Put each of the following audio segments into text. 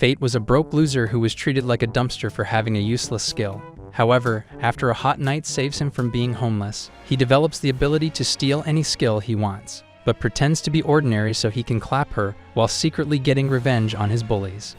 Fate was a broke loser who was treated like a dumpster for having a useless skill. However, after a hot night saves him from being homeless, he develops the ability to steal any skill he wants, but pretends to be ordinary so he can clap her while secretly getting revenge on his bullies.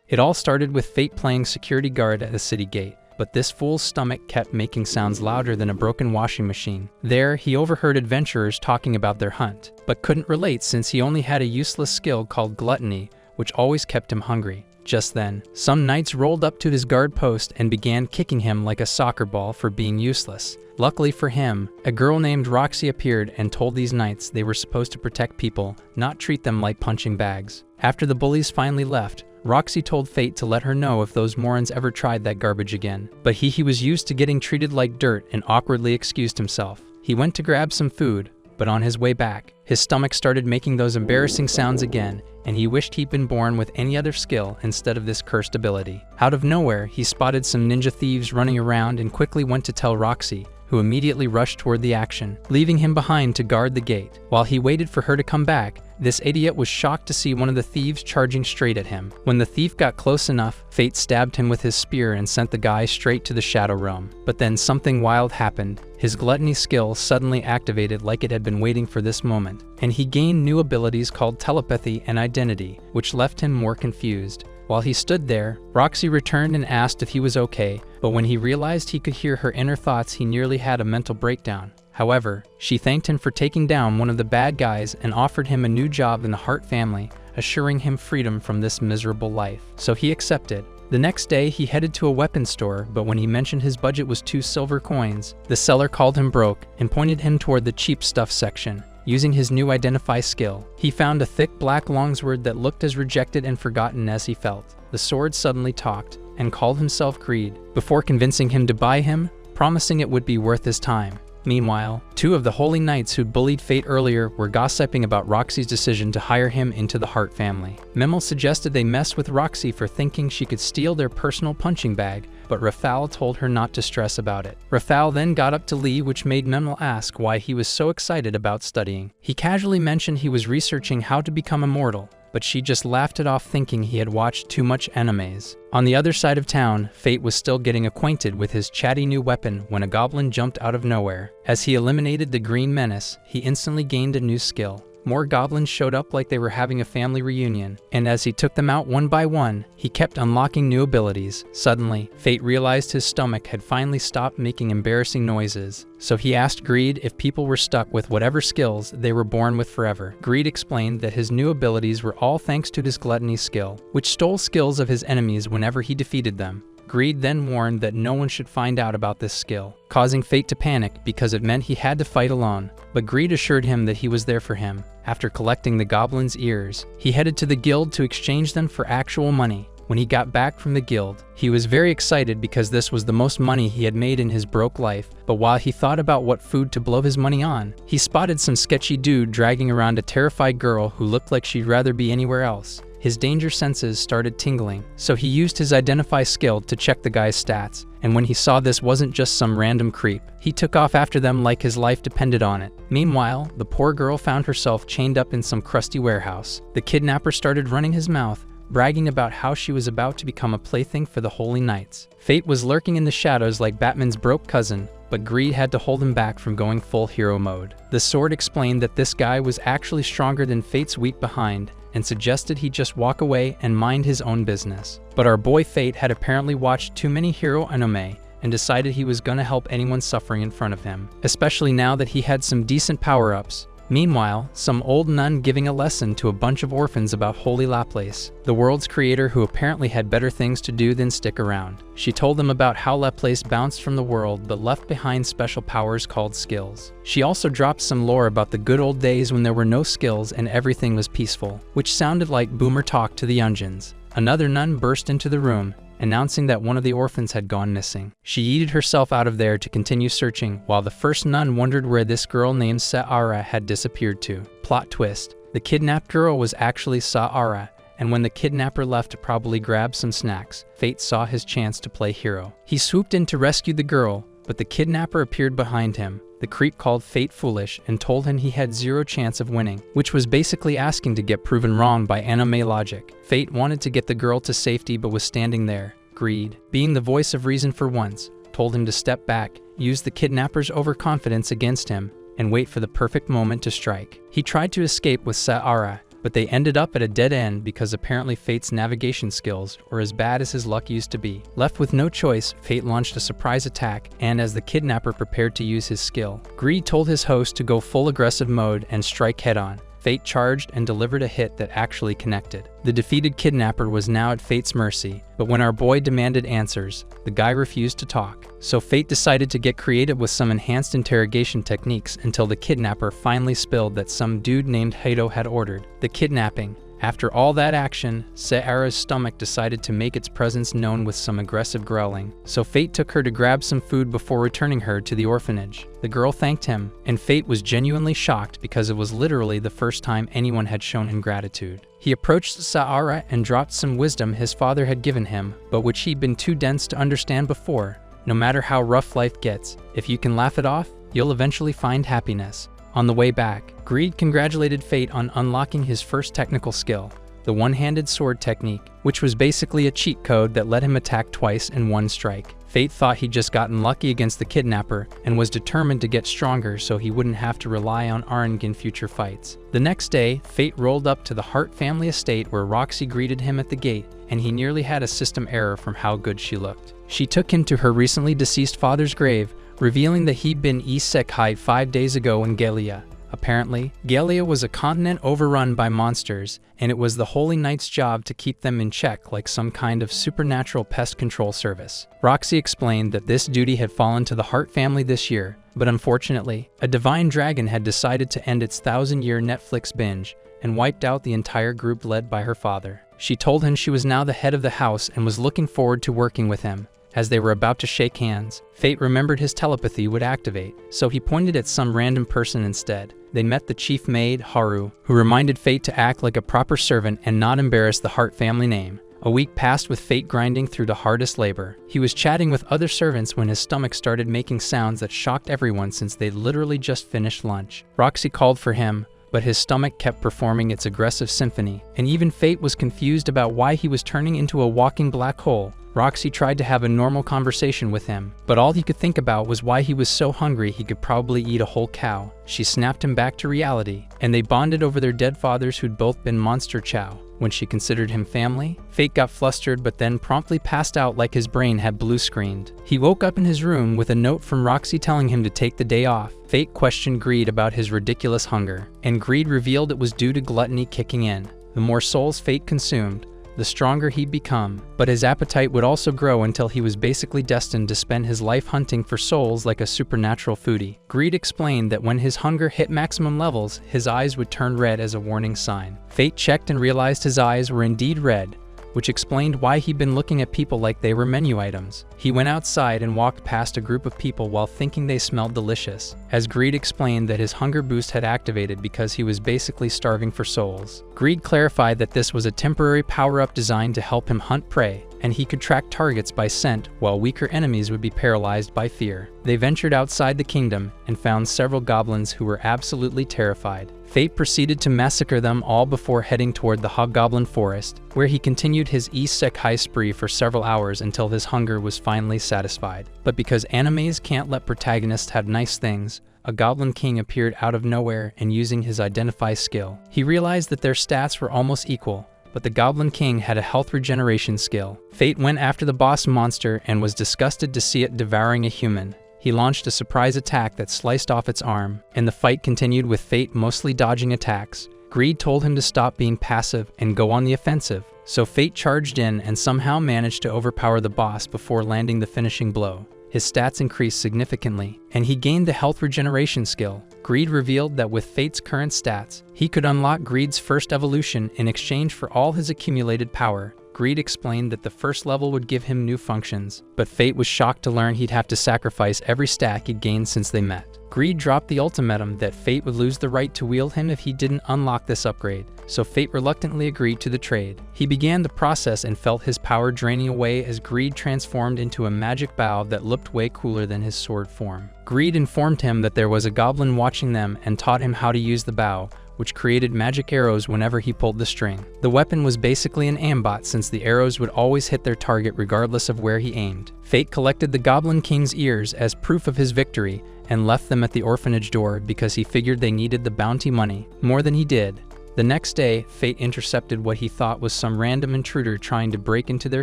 It all started with Fate playing security guard at the city gate, but this fool's stomach kept making sounds louder than a broken washing machine. There, he overheard adventurers talking about their hunt, but couldn't relate since he only had a useless skill called gluttony, which always kept him hungry. Just then, some knights rolled up to his guard post and began kicking him like a soccer ball for being useless. Luckily for him, a girl named Roxy appeared and told these knights they were supposed to protect people, not treat them like punching bags. After the bullies finally left, Roxy told Fate to let her know if those morons ever tried that garbage again. But he was used to getting treated like dirt and awkwardly excused himself. He went to grab some food, but on his way back, his stomach started making those embarrassing sounds again, and he wished he'd been born with any other skill instead of this cursed ability. Out of nowhere, he spotted some ninja thieves running around and quickly went to tell Roxy, who immediately rushed toward the action, leaving him behind to guard the gate. While he waited for her to come back, this idiot was shocked to see one of the thieves charging straight at him. When the thief got close enough, Fate stabbed him with his spear and sent the guy straight to the Shadow Realm. But then something wild happened. His gluttony skill suddenly activated like it had been waiting for this moment, and he gained new abilities called telepathy and identity, which left him more confused. While he stood there, Roxy returned and asked if he was okay, but when he realized he could hear her inner thoughts, he nearly had a mental breakdown. However, she thanked him for taking down one of the bad guys and offered him a new job in the Hart family, assuring him freedom from this miserable life. So he accepted. The next day, he headed to a weapons store, but when he mentioned his budget was 2 silver coins, the seller called him broke and pointed him toward the cheap stuff section. Using his new identify skill, he found a thick black longsword that looked as rejected and forgotten as he felt. The sword suddenly talked and called himself Greed, before convincing him to buy him, promising it would be worth his time. Meanwhile, 2 of the holy knights who'd bullied Fate earlier were gossiping about Roxy's decision to hire him into the Hart family. Memel suggested they mess with Roxy for thinking she could steal their personal punching bag, but Raphael told her not to stress about it. Raphael then got up to leave, which made Memel ask why he was so excited about studying. He casually mentioned he was researching how to become immortal, but she just laughed it off thinking he had watched too much animes. On the other side of town, Fate was still getting acquainted with his chatty new weapon when a goblin jumped out of nowhere. As he eliminated the green menace, he instantly gained a new skill. More goblins showed up like they were having a family reunion, and as he took them out one by one, he kept unlocking new abilities. Suddenly, Fate realized his stomach had finally stopped making embarrassing noises, so he asked Greed if people were stuck with whatever skills they were born with forever. Greed explained that his new abilities were all thanks to his gluttony skill, which stole skills of his enemies whenever he defeated them. Greed then warned that no one should find out about this skill, causing Fate to panic because it meant he had to fight alone. But Greed assured him that he was there for him. After collecting the goblin's ears, he headed to the guild to exchange them for actual money. When he got back from the guild, he was very excited because this was the most money he had made in his broke life. But while he thought about what food to blow his money on, he spotted some sketchy dude dragging around a terrified girl who looked like she'd rather be anywhere else. His danger senses started tingling, so he used his identify skill to check the guy's stats, and when he saw this wasn't just some random creep, he took off after them like his life depended on it. Meanwhile, the poor girl found herself chained up in some crusty warehouse. The kidnapper started running his mouth, bragging about how she was about to become a plaything for the holy knights. Fate was lurking in the shadows like Batman's broke cousin, but Greed had to hold him back from going full hero mode. The sword explained that this guy was actually stronger than Fate's weak behind, and suggested he just walk away and mind his own business. But our boy Fate had apparently watched too many hero anime and decided he was gonna help anyone suffering in front of him, especially now that he had some decent power-ups. Meanwhile, some old nun giving a lesson to a bunch of orphans about Holy Laplace, the world's creator who apparently had better things to do than stick around. She told them about how Laplace bounced from the world but left behind special powers called skills. She also dropped some lore about the good old days when there were no skills and everything was peaceful, which sounded like boomer talk to the Yunjins. Another nun burst into the room, announcing that one of the orphans had gone missing. She yeeted herself out of there to continue searching, while the first nun wondered where this girl named Sahara had disappeared to. Plot twist: the kidnapped girl was actually Sahara, and when the kidnapper left to probably grab some snacks, Fate saw his chance to play hero. He swooped in to rescue the girl, but the kidnapper appeared behind him. The creep called Fate foolish and told him he had zero chance of winning, which was basically asking to get proven wrong by anime logic. Fate wanted to get the girl to safety but was standing there. Greed, being the voice of reason for once, told him to step back, use the kidnapper's overconfidence against him, and wait for the perfect moment to strike. He tried to escape with Sahara, but they ended up at a dead end because apparently Fate's navigation skills were as bad as his luck used to be. Left with no choice, Fate launched a surprise attack, and as the kidnapper prepared to use his skill, Greed told his host to go full aggressive mode and strike head-on. Fate charged and delivered a hit that actually connected. The defeated kidnapper was now at Fate's mercy, but when our boy demanded answers, the guy refused to talk. So Fate decided to get creative with some enhanced interrogation techniques until the kidnapper finally spilled that some dude named Hado had ordered the kidnapping. After all that action, Sahara's stomach decided to make its presence known with some aggressive growling, so Fate took her to grab some food before returning her to the orphanage. The girl thanked him, and Fate was genuinely shocked because it was literally the first time anyone had shown him gratitude. He approached Sahara and dropped some wisdom his father had given him, but which he'd been too dense to understand before. No matter how rough life gets, if you can laugh it off, you'll eventually find happiness. On the way back, Greed congratulated Fate on unlocking his first technical skill, the one-handed sword technique, which was basically a cheat code that let him attack twice in one strike. Fate thought he'd just gotten lucky against the kidnapper and was determined to get stronger so he wouldn't have to rely on Arang in future fights. The next day, Fate rolled up to the Hart family estate where Roxy greeted him at the gate, and he nearly had a system error from how good she looked. She took him to her recently deceased father's grave, revealing that he'd been isekai 5 days ago in Galia. Apparently, Galia was a continent overrun by monsters, and it was the Holy Knight's job to keep them in check like some kind of supernatural pest control service. Roxy explained that this duty had fallen to the Hart family this year, but unfortunately, a divine dragon had decided to end its 1,000-year Netflix binge and wiped out the entire group led by her father. She told him she was now the head of the house and was looking forward to working with him. As they were about to shake hands, Fate remembered his telepathy would activate, so he pointed at some random person instead. They met the chief maid, Haru, who reminded Fate to act like a proper servant and not embarrass the Hart family name. A week passed with Fate grinding through the hardest labor. He was chatting with other servants when his stomach started making sounds that shocked everyone since they'd literally just finished lunch. Roxy called for him, but his stomach kept performing its aggressive symphony, and even Fate was confused about why he was turning into a walking black hole. Roxy tried to have a normal conversation with him, but all he could think about was why he was so hungry he could probably eat a whole cow. She snapped him back to reality, and they bonded over their dead fathers who'd both been monster chow. When she considered him family, Fate got flustered but then promptly passed out like his brain had blue screened. He woke up in his room with a note from Roxy telling him to take the day off. Fate questioned Greed about his ridiculous hunger, and Greed revealed it was due to gluttony kicking in. The more souls Fate consumed, the stronger he'd become, but his appetite would also grow until he was basically destined to spend his life hunting for souls like a supernatural foodie. Greed explained that when his hunger hit maximum levels, his eyes would turn red as a warning sign. Fate checked and realized his eyes were indeed red, which explained why he'd been looking at people like they were menu items. He went outside and walked past a group of people while thinking they smelled delicious, as Greed explained that his hunger boost had activated because he was basically starving for souls. Greed clarified that this was a temporary power-up designed to help him hunt prey, and he could track targets by scent while weaker enemies would be paralyzed by fear. They ventured outside the kingdom and found several goblins who were absolutely terrified. Fate proceeded to massacre them all before heading toward the Hobgoblin Forest, where he continued his isekai spree for several hours until his hunger was finally satisfied. But because animes can't let protagonists have nice things, a Goblin King appeared out of nowhere and using his identify skill. He realized that their stats were almost equal, but the Goblin King had a health regeneration skill. Fate went after the boss monster and was disgusted to see it devouring a human. He launched a surprise attack that sliced off its arm, and the fight continued with Fate mostly dodging attacks. Greed told him to stop being passive and go on the offensive, so Fate charged in and somehow managed to overpower the boss before landing the finishing blow. His stats increased significantly, and he gained the health regeneration skill. Greed revealed that with Fate's current stats, he could unlock Greed's first evolution in exchange for all his accumulated power. Greed explained that the first level would give him new functions, but Fate was shocked to learn he'd have to sacrifice every stack he'd gained since they met. Greed dropped the ultimatum that Fate would lose the right to wield him if he didn't unlock this upgrade, so Fate reluctantly agreed to the trade. He began the process and felt his power draining away as Greed transformed into a magic bow that looked way cooler than his sword form. Greed informed him that there was a goblin watching them and taught him how to use the bow, which created magic arrows whenever he pulled the string. The weapon was basically an aimbot since the arrows would always hit their target regardless of where he aimed. Fate collected the Goblin King's ears as proof of his victory and left them at the orphanage door because he figured they needed the bounty money more than he did. The next day, Fate intercepted what he thought was some random intruder trying to break into their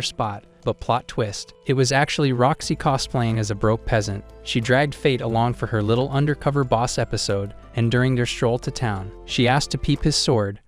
spot, but plot twist, it was actually Roxy cosplaying as a broke peasant. She dragged Fate along for her little undercover boss episode, and during their stroll to town, she asked to peep his sword.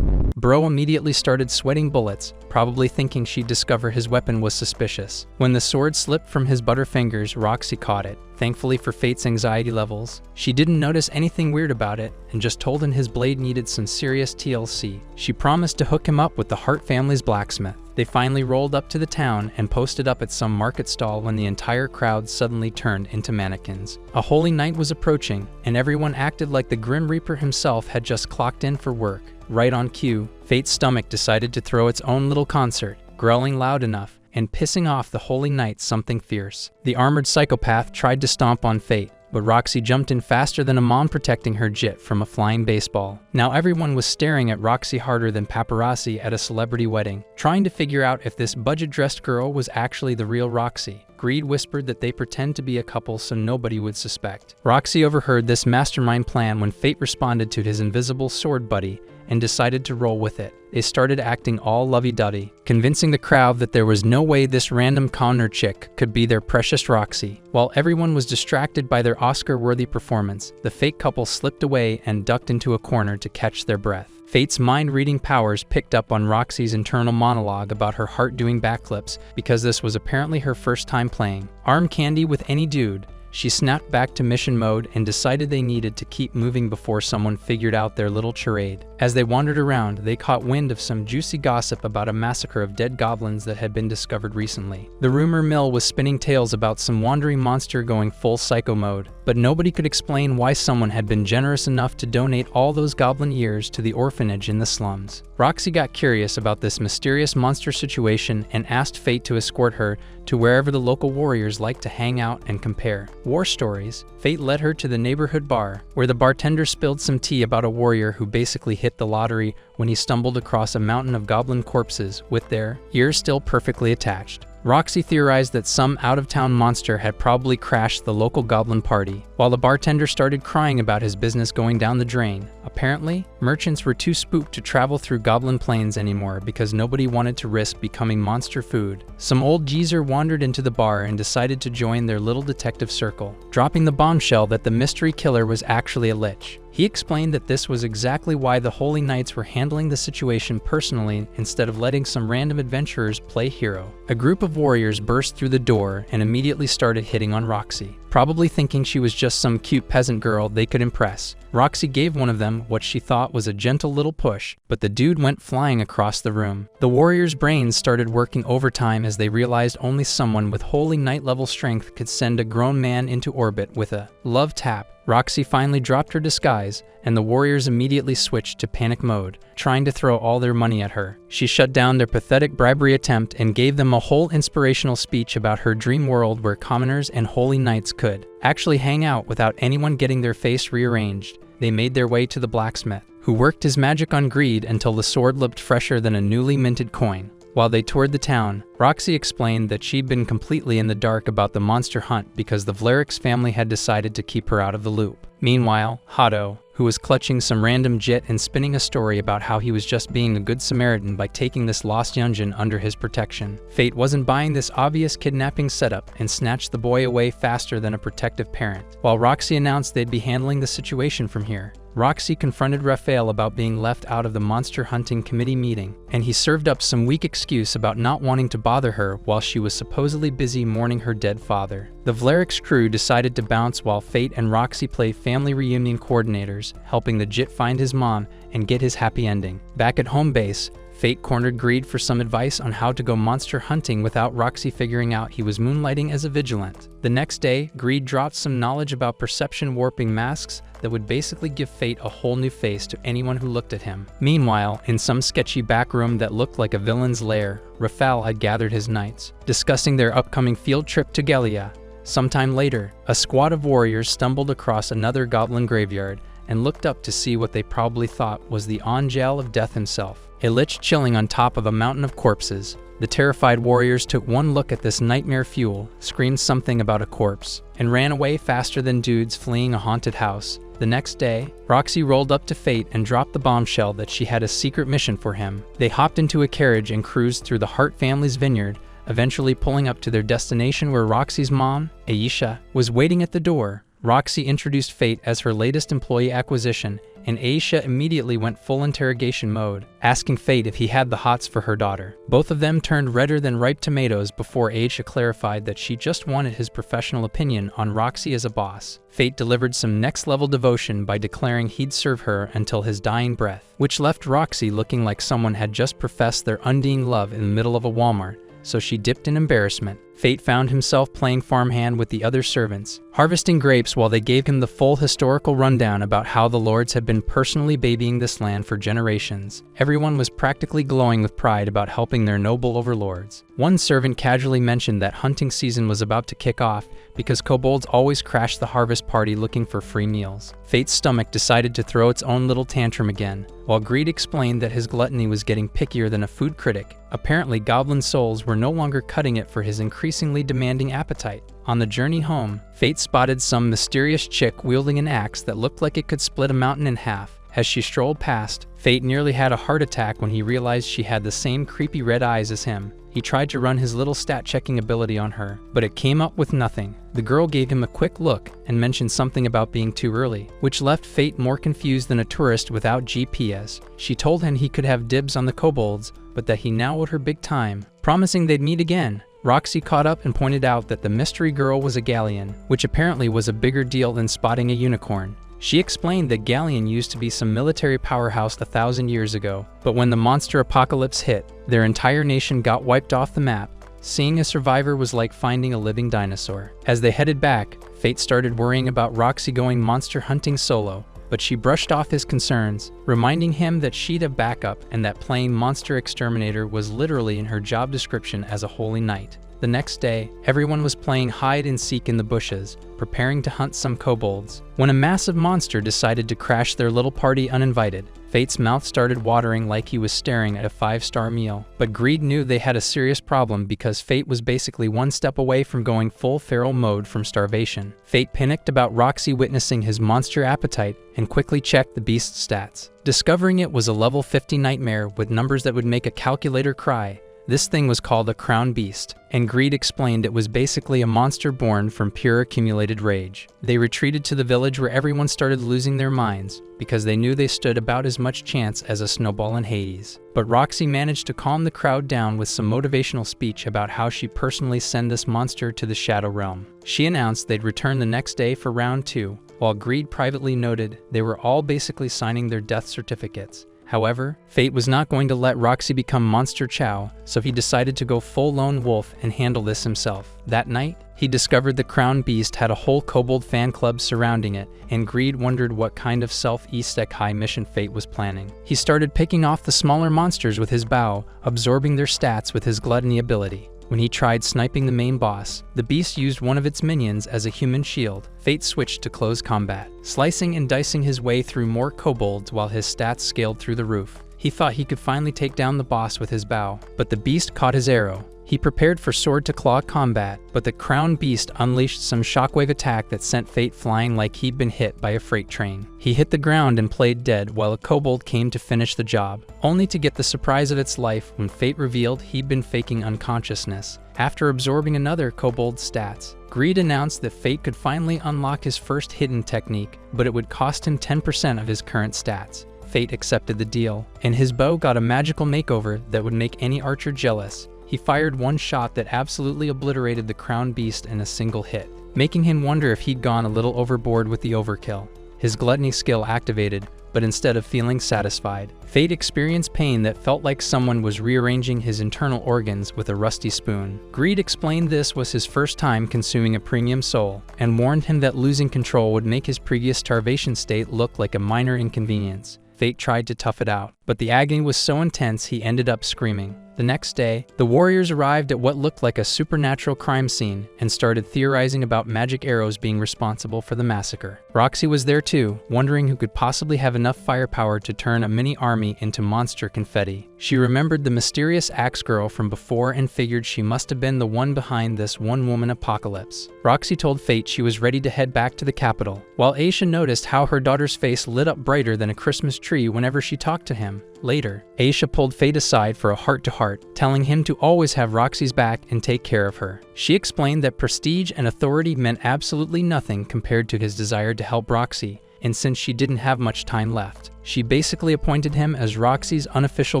Bro immediately started sweating bullets, probably thinking she'd discover his weapon was suspicious. When the sword slipped from his butterfingers, Roxy caught it. Thankfully for Fate's anxiety levels, she didn't notice anything weird about it and just told him his blade needed some serious TLC. She promised to hook him up with the Hart family's blacksmith. They finally rolled up to the town and posted up at some market stall when the entire crowd suddenly turned into mannequins. A holy night was approaching, and everyone acted like the Grim Reaper himself had just clocked in for work. Right on cue, Fate's stomach decided to throw its own little concert, growling loud enough and pissing off the holy knight something fierce. The armored psychopath tried to stomp on Fate, but Roxy jumped in faster than a mom protecting her jit from a flying baseball. Now everyone was staring at Roxy harder than paparazzi at a celebrity wedding, trying to figure out if this budget-dressed girl was actually the real Roxy. Greed whispered that they pretend to be a couple so nobody would suspect. Roxy overheard this mastermind plan when Fate responded to his invisible sword buddy and decided to roll with it. They started acting all lovey-dovey, convincing the crowd that there was no way this random conner chick could be their precious Roxy. While everyone was distracted by their Oscar-worthy performance, the fake couple slipped away and ducked into a corner to catch their breath. Fate's mind-reading powers picked up on Roxy's internal monologue about her heart doing backflips because this was apparently her first time playing. Arm candy with any dude, she snapped back to mission mode and decided they needed to keep moving before someone figured out their little charade. As they wandered around, they caught wind of some juicy gossip about a massacre of dead goblins that had been discovered recently. The rumor mill was spinning tales about some wandering monster going full psycho mode, but nobody could explain why someone had been generous enough to donate all those goblin ears to the orphanage in the slums. Roxy got curious about this mysterious monster situation and asked Fate to escort her to wherever the local warriors like to hang out and compare war stories. Fate led her to the neighborhood bar, where the bartender spilled some tea about a warrior who basically hit the lottery when he stumbled across a mountain of goblin corpses with their ears still perfectly attached. Roxy theorized that some out-of-town monster had probably crashed the local goblin party, while the bartender started crying about his business going down the drain. Apparently, merchants were too spooked to travel through goblin plains anymore because nobody wanted to risk becoming monster food. Some old geezer wandered into the bar and decided to join their little detective circle, dropping the bombshell that the mystery killer was actually a lich. He explained that this was exactly why the Holy Knights were handling the situation personally instead of letting some random adventurers play hero. A group of warriors burst through the door and immediately started hitting on Roxy, probably thinking she was just some cute peasant girl they could impress. Roxy gave one of them what she thought was a gentle little push, but the dude went flying across the room. The warriors' brains started working overtime as they realized only someone with Holy Knight level strength could send a grown man into orbit with a love tap. Roxy finally dropped her disguise, and the warriors immediately switched to panic mode, trying to throw all their money at her. She shut down their pathetic bribery attempt and gave them a whole inspirational speech about her dream world where commoners and holy knights could actually hang out without anyone getting their face rearranged. They made their way to the blacksmith, who worked his magic on Greed until the sword looked fresher than a newly minted coin. While they toured the town, Roxy explained that she'd been completely in the dark about the monster hunt because the Vlerix family had decided to keep her out of the loop. Meanwhile, Hado, who was clutching some random jit and spinning a story about how he was just being a good Samaritan by taking this lost youngin under his protection. Fate wasn't buying this obvious kidnapping setup and snatched the boy away faster than a protective parent. While Roxy announced they'd be handling the situation from here, Roxy confronted Raphael about being left out of the monster hunting committee meeting, and he served up some weak excuse about not wanting to bother her while she was supposedly busy mourning her dead father. The Vlerix crew decided to bounce while Fate and Roxy play family reunion coordinators, helping the Jit find his mom and get his happy ending. Back at home base, Fate cornered Greed for some advice on how to go monster hunting without Roxy figuring out he was moonlighting as a vigilant. The next day, Greed dropped some knowledge about perception warping masks that would basically give Fate a whole new face to anyone who looked at him. Meanwhile, in some sketchy back room that looked like a villain's lair, Raphael had gathered his knights, discussing their upcoming field trip to Gallia. Sometime later, a squad of warriors stumbled across another goblin graveyard and looked up to see what they probably thought was the Angel of Death himself, a lich chilling on top of a mountain of corpses. The terrified warriors took one look at this nightmare fuel, screamed something about a corpse, and ran away faster than dudes fleeing a haunted house. The next day, Roxy rolled up to Fate and dropped the bombshell that she had a secret mission for him. They hopped into a carriage and cruised through the Hart family's vineyard, eventually pulling up to their destination where Roxy's mom, Aisha, was waiting at the door. Roxy introduced Fate as her latest employee acquisition, and Aisha immediately went full interrogation mode, asking Fate if he had the hots for her daughter. Both of them turned redder than ripe tomatoes before Aisha clarified that she just wanted his professional opinion on Roxy as a boss. Fate delivered some next-level devotion by declaring he'd serve her until his dying breath, which left Roxy looking like someone had just professed their undying love in the middle of a Walmart, so she dipped in embarrassment. Fate found himself playing farmhand with the other servants, harvesting grapes while they gave him the full historical rundown about how the lords had been personally babying this land for generations. Everyone was practically glowing with pride about helping their noble overlords. One servant casually mentioned that hunting season was about to kick off because kobolds always crashed the harvest party looking for free meals. Fate's stomach decided to throw its own little tantrum again, while Greed explained that his gluttony was getting pickier than a food critic. Apparently, goblin souls were no longer cutting it for his increasingly demanding appetite. On the journey home, Fate spotted some mysterious chick wielding an axe that looked like it could split a mountain in half. As she strolled past, Fate nearly had a heart attack when he realized she had the same creepy red eyes as him. He tried to run his little stat-checking ability on her, but it came up with nothing. The girl gave him a quick look and mentioned something about being too early, which left Fate more confused than a tourist without GPS. She told him he could have dibs on the kobolds, but that he now owed her big time, promising they'd meet again. Roxy caught up and pointed out that the mystery girl was a galleon, which apparently was a bigger deal than spotting a unicorn. She explained that Galleon used to be some military powerhouse 1,000 years ago, but when the monster apocalypse hit, their entire nation got wiped off the map. Seeing a survivor was like finding a living dinosaur. As they headed back, Fate started worrying about Roxy going monster hunting solo, but she brushed off his concerns, reminding him that she'd have backup and that playing monster exterminator was literally in her job description as a holy knight. The next day, everyone was playing hide and seek in the bushes, preparing to hunt some kobolds, when a massive monster decided to crash their little party uninvited. Fate's mouth started watering like he was staring at a 5-star meal, but Greed knew they had a serious problem because Fate was basically one step away from going full feral mode from starvation. Fate panicked about Roxy witnessing his monster appetite and quickly checked the beast's stats. Discovering it was a level 50 nightmare with numbers that would make a calculator cry. This thing was called a crown beast, and Greed explained it was basically a monster born from pure accumulated rage. They retreated to the village where everyone started losing their minds, because they knew they stood about as much chance as a snowball in Hades. But Roxy managed to calm the crowd down with some motivational speech about how she personally sent this monster to the Shadow Realm. She announced they'd return the next day for round 2, while Greed privately noted they were all basically signing their death certificates. However, Fate was not going to let Roxy become Monster Chow, so he decided to go full lone wolf and handle this himself. That night, he discovered the Crown Beast had a whole kobold fan club surrounding it, and Greed wondered what kind of self-Eastek High mission Fate was planning. He started picking off the smaller monsters with his bow, absorbing their stats with his gluttony ability. When he tried sniping the main boss, the beast used one of its minions as a human shield. Fate switched to close combat, slicing and dicing his way through more kobolds while his stats scaled through the roof. He thought he could finally take down the boss with his bow, but the beast caught his arrow. He prepared for sword-to-claw combat, but the Crown Beast unleashed some shockwave attack that sent Fate flying like he'd been hit by a freight train. He hit the ground and played dead while a kobold came to finish the job, only to get the surprise of its life when Fate revealed he'd been faking unconsciousness. After absorbing another kobold's stats, Greed announced that Fate could finally unlock his first hidden technique, but it would cost him 10% of his current stats. Fate accepted the deal, and his bow got a magical makeover that would make any archer jealous. He fired one shot that absolutely obliterated the Crown Beast in a single hit, making him wonder if he'd gone a little overboard with the overkill. His gluttony skill activated, but instead of feeling satisfied, Fate experienced pain that felt like someone was rearranging his internal organs with a rusty spoon. Greed explained this was his first time consuming a premium soul, and warned him that losing control would make his previous starvation state look like a minor inconvenience. Fate tried to tough it out, but the agony was so intense he ended up screaming. The next day, the warriors arrived at what looked like a supernatural crime scene and started theorizing about magic arrows being responsible for the massacre. Roxy was there too, wondering who could possibly have enough firepower to turn a mini army into monster confetti. She remembered the mysterious axe girl from before and figured she must have been the one behind this one-woman apocalypse. Roxy told Fate she was ready to head back to the capital, while Aisha noticed how her daughter's face lit up brighter than a Christmas tree whenever she talked to him. Later, Aisha pulled Fate aside for a heart-to-heart, telling him to always have Roxy's back and take care of her. She explained that prestige and authority meant absolutely nothing compared to his desire to help Roxy, and since she didn't have much time left, she basically appointed him as Roxy's unofficial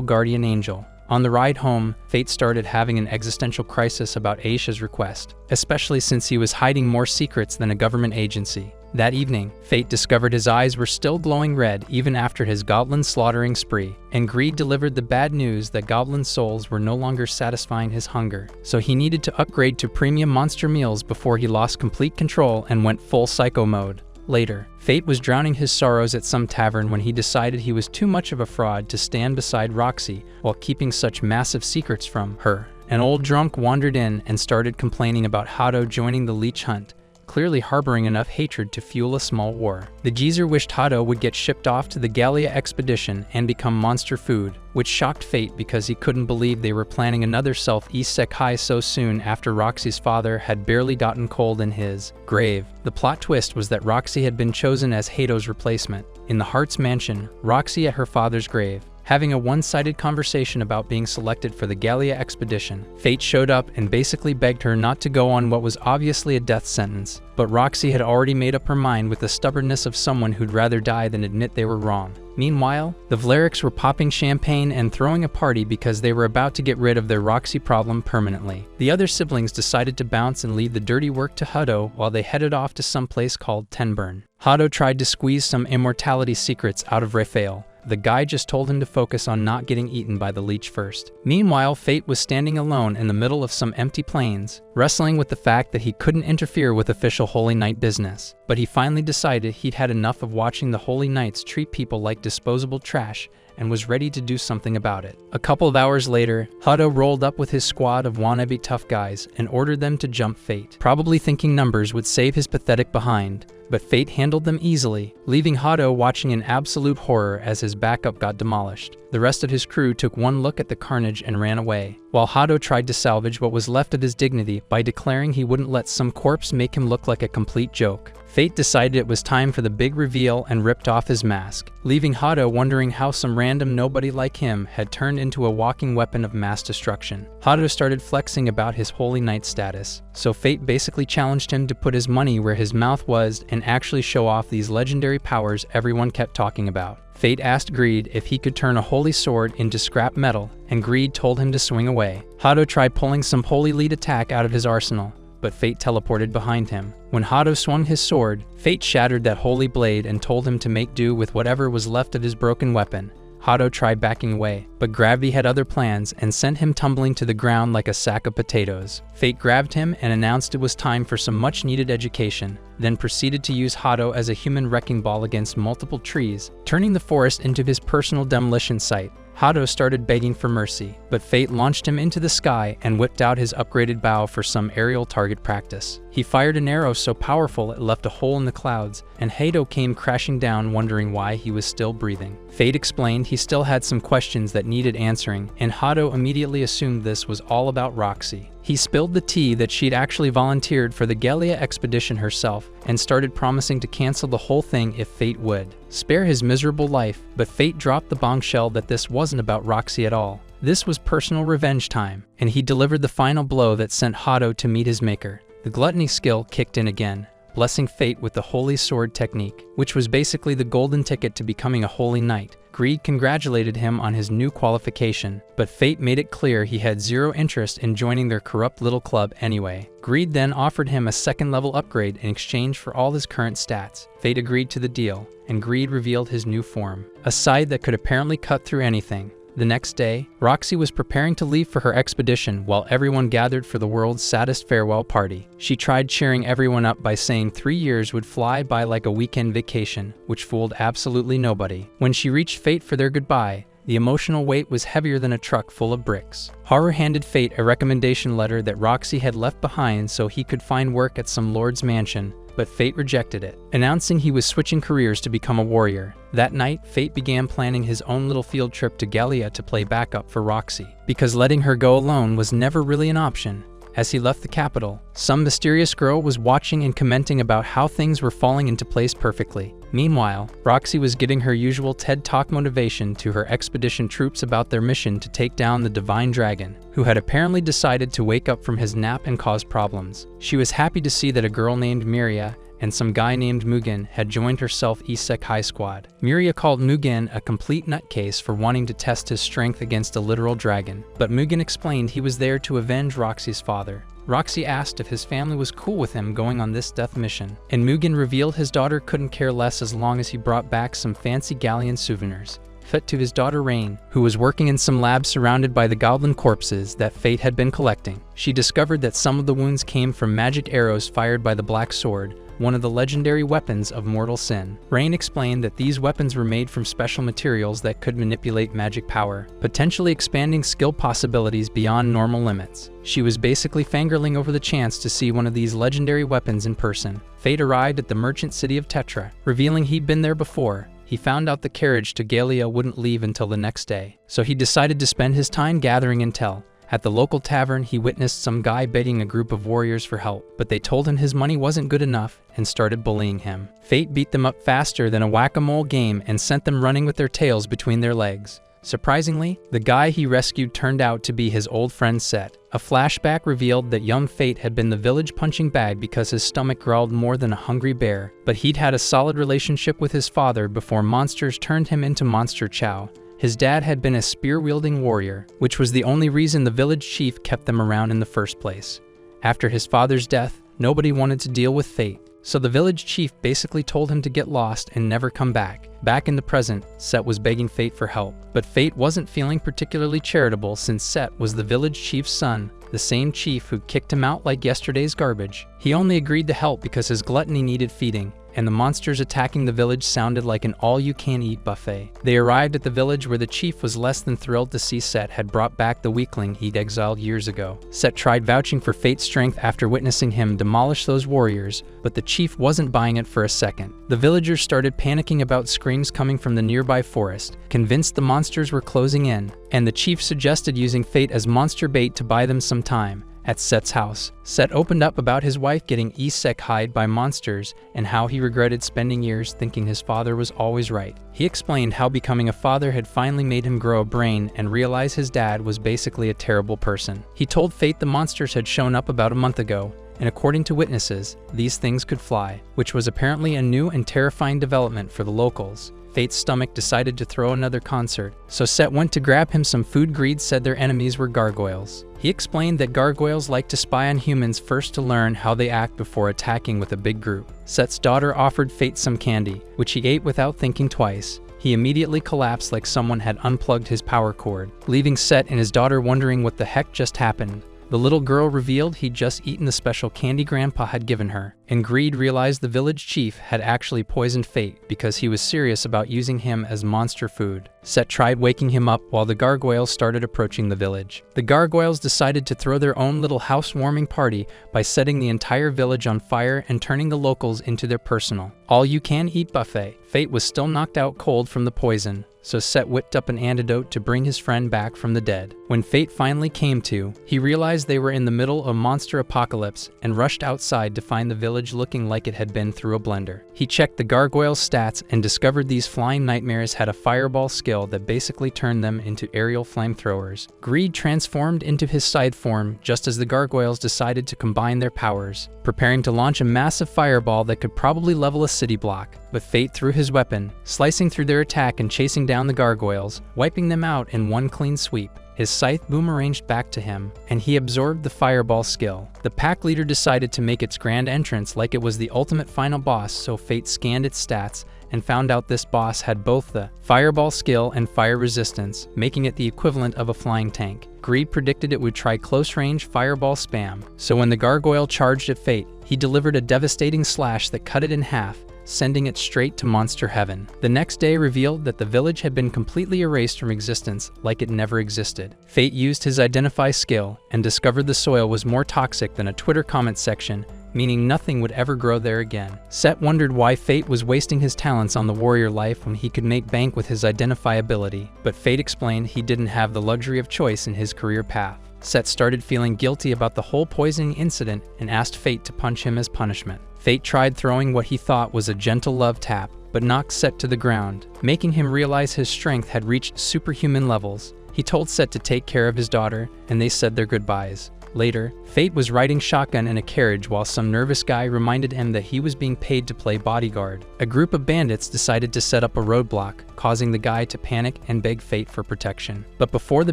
guardian angel. On the ride home, Fate started having an existential crisis about Aisha's request, especially since he was hiding more secrets than a government agency. That evening, Fate discovered his eyes were still glowing red even after his goblin slaughtering spree, and Greed delivered the bad news that goblin souls were no longer satisfying his hunger, so he needed to upgrade to premium monster meals before he lost complete control and went full psycho mode. Later, Fate was drowning his sorrows at some tavern when he decided he was too much of a fraud to stand beside Roxy while keeping such massive secrets from her. An old drunk wandered in and started complaining about Hado joining the leech hunt, clearly harboring enough hatred to fuel a small war. The geezer wished Hado would get shipped off to the Gallia expedition and become monster food, which shocked Fate because he couldn't believe they were planning another self-isekai so soon after Roxy's father had barely gotten cold in his grave. The plot twist was that Roxy had been chosen as Hado's replacement. In the Hart's mansion, Roxy at her father's grave, having a one-sided conversation about being selected for the Gallia expedition, Fate showed up and basically begged her not to go on what was obviously a death sentence, but Roxy had already made up her mind with the stubbornness of someone who'd rather die than admit they were wrong. Meanwhile, the Vleriks were popping champagne and throwing a party because they were about to get rid of their Roxy problem permanently. The other siblings decided to bounce and leave the dirty work to Hado while they headed off to some place called Tenburn. Hado tried to squeeze some immortality secrets out of Raphael. The guy just told him to focus on not getting eaten by the leech first. Meanwhile, Fate was standing alone in the middle of some empty plains, wrestling with the fact that he couldn't interfere with official Holy Knight business. But he finally decided he'd had enough of watching the Holy Knights treat people like disposable trash and was ready to do something about it. A couple of hours later, Hado rolled up with his squad of wannabe tough guys and ordered them to jump Fate, probably thinking numbers would save his pathetic behind. But Fate handled them easily, leaving Hado watching in absolute horror as his backup got demolished. The rest of his crew took one look at the carnage and ran away, while Hado tried to salvage what was left of his dignity by declaring he wouldn't let some corpse make him look like a complete joke. Fate decided it was time for the big reveal and ripped off his mask, leaving Hado wondering how some random nobody like him had turned into a walking weapon of mass destruction. Hado started flexing about his Holy Knight status, so Fate basically challenged him to put his money where his mouth was and actually show off these legendary powers everyone kept talking about. Fate asked Greed if he could turn a holy sword into scrap metal, and Greed told him to swing away. Hado tried pulling some holy lead attack out of his arsenal, but Fate teleported behind him. When Hado swung his sword, Fate shattered that holy blade and told him to make do with whatever was left of his broken weapon. Hado tried backing away, but gravity had other plans and sent him tumbling to the ground like a sack of potatoes. Fate grabbed him and announced it was time for some much-needed education, then proceeded to use Hado as a human wrecking ball against multiple trees, turning the forest into his personal demolition site. Hado started begging for mercy, but Fate launched him into the sky and whipped out his upgraded bow for some aerial target practice. He fired an arrow so powerful it left a hole in the clouds, and Hado came crashing down wondering why he was still breathing. Fate explained he still had some questions that needed answering, and Hado immediately assumed this was all about Roxy. He spilled the tea that she'd actually volunteered for the Gallia expedition herself and started promising to cancel the whole thing if Fate would spare his miserable life, but Fate dropped the bombshell that this wasn't about Roxy at all. This was personal revenge time, and he delivered the final blow that sent Hado to meet his maker. The gluttony skill kicked in again, blessing Fate with the Holy Sword technique, which was basically the golden ticket to becoming a Holy Knight, Greed congratulated him on his new qualification, but Fate made it clear he had zero interest in joining their corrupt little club anyway. Greed then offered him a second-level upgrade in exchange for all his current stats. Fate agreed to the deal, and Greed revealed his new form, a side that could apparently cut through anything. The next day, Roxy was preparing to leave for her expedition while everyone gathered for the world's saddest farewell party. She tried cheering everyone up by saying 3 years would fly by like a weekend vacation, which fooled absolutely nobody. When she reached Fate for their goodbye, the emotional weight was heavier than a truck full of bricks. Horror handed Fate a recommendation letter that Roxy had left behind so he could find work at some lord's mansion, but Fate rejected it, announcing he was switching careers to become a warrior. That night, Fate began planning his own little field trip to Gallia to play backup for Roxy, because letting her go alone was never really an option. As he left the capital, some mysterious girl was watching and commenting about how things were falling into place perfectly. Meanwhile, Roxy was getting her usual TED Talk motivation to her expedition troops about their mission to take down the divine dragon, who had apparently decided to wake up from his nap and cause problems. She was happy to see that a girl named Miria and some guy named Mugen had joined her Self-Isek High Squad. Miria called Mugen a complete nutcase for wanting to test his strength against a literal dragon, but Mugen explained he was there to avenge Roxy's father. Roxy asked if his family was cool with him going on this death mission, and Mugen revealed his daughter couldn't care less as long as he brought back some fancy Gallian souvenirs. Fit to his daughter Rain, who was working in some lab surrounded by the goblin corpses that Fate had been collecting. She discovered that some of the wounds came from magic arrows fired by the Black Sword, one of the legendary weapons of mortal sin. Rain explained that these weapons were made from special materials that could manipulate magic power, potentially expanding skill possibilities beyond normal limits. She was basically fangirling over the chance to see one of these legendary weapons in person. Fate arrived at the merchant city of Tetra, revealing he'd been there before. He found out the carriage to Gallia wouldn't leave until the next day, so he decided to spend his time gathering intel. At the local tavern, he witnessed some guy begging a group of warriors for help, but they told him his money wasn't good enough and started bullying him. Fate beat them up faster than a whack-a-mole game and sent them running with their tails between their legs. Surprisingly, the guy he rescued turned out to be his old friend Set. A flashback revealed that young Fate had been the village punching bag because his stomach growled more than a hungry bear, but he'd had a solid relationship with his father before monsters turned him into Monster Chow. His dad had been a spear-wielding warrior, which was the only reason the village chief kept them around in the first place. After his father's death, nobody wanted to deal with Fate, so the village chief basically told him to get lost and never come back. Back in the present, Set was begging Fate for help, but Fate wasn't feeling particularly charitable since Set was the village chief's son, the same chief who kicked him out like yesterday's garbage. He only agreed to help because his gluttony needed feeding, and the monsters attacking the village sounded like an all-you-can-eat buffet. They arrived at the village where the chief was less than thrilled to see Set had brought back the weakling he'd exiled years ago. Set tried vouching for Fate's strength after witnessing him demolish those warriors, but the chief wasn't buying it for a second. The villagers started panicking about screams coming from the nearby forest, convinced the monsters were closing in, and the chief suggested using Fate as monster bait to buy them some time. At Set's house, Set opened up about his wife getting isekai'd by monsters and how he regretted spending years thinking his father was always right. He explained how becoming a father had finally made him grow a brain and realize his dad was basically a terrible person. He told Fate the monsters had shown up about a month ago, and according to witnesses, these things could fly, which was apparently a new and terrifying development for the locals. Fate's stomach decided to throw another concert, so Set went to grab him some food. Greed said their enemies were gargoyles. He explained that gargoyles like to spy on humans first to learn how they act before attacking with a big group. Set's daughter offered Fate some candy, which he ate without thinking twice. He immediately collapsed like someone had unplugged his power cord, leaving Set and his daughter wondering what the heck just happened. The little girl revealed he'd just eaten the special candy Grandpa had given her, and Greed realized the village chief had actually poisoned Fate because he was serious about using him as monster food. Set tried waking him up while the gargoyles started approaching the village. The gargoyles decided to throw their own little housewarming party by setting the entire village on fire and turning the locals into their personal all-you-can-eat buffet. Fate was still knocked out cold from the poison, so Set whipped up an antidote to bring his friend back from the dead. When Fate finally came to, he realized they were in the middle of monster apocalypse and rushed outside to find the village looking like it had been through a blender. He checked the gargoyles' stats and discovered these flying nightmares had a fireball skill that basically turned them into aerial flamethrowers. Greed transformed into his scythe form just as the gargoyles decided to combine their powers, preparing to launch a massive fireball that could probably level a city block. But Fate threw his weapon, slicing through their attack and chasing down down the gargoyles, wiping them out in one clean sweep. His scythe boomeranged back to him, and he absorbed the fireball skill. The pack leader decided to make its grand entrance like it was the ultimate final boss, so Fate scanned its stats and found out this boss had both the fireball skill and fire resistance, making it the equivalent of a flying tank. Greed predicted it would try close-range fireball spam, so when the gargoyle charged at Fate, he delivered a devastating slash that cut it in half, sending it straight to monster heaven. The next day revealed that the village had been completely erased from existence, like it never existed. Fate used his identify skill and discovered the soil was more toxic than a Twitter comment section, meaning nothing would ever grow there again. Set wondered why Fate was wasting his talents on the warrior life when he could make bank with his identify ability, but Fate explained he didn't have the luxury of choice in his career path. Set started feeling guilty about the whole poisoning incident and asked Fate to punch him as punishment. Fate tried throwing what he thought was a gentle love tap, but knocked Set to the ground, making him realize his strength had reached superhuman levels. He told Set to take care of his daughter, and they said their goodbyes. Later, Fate was riding shotgun in a carriage while some nervous guy reminded him that he was being paid to play bodyguard. A group of bandits decided to set up a roadblock, causing the guy to panic and beg Fate for protection. But before the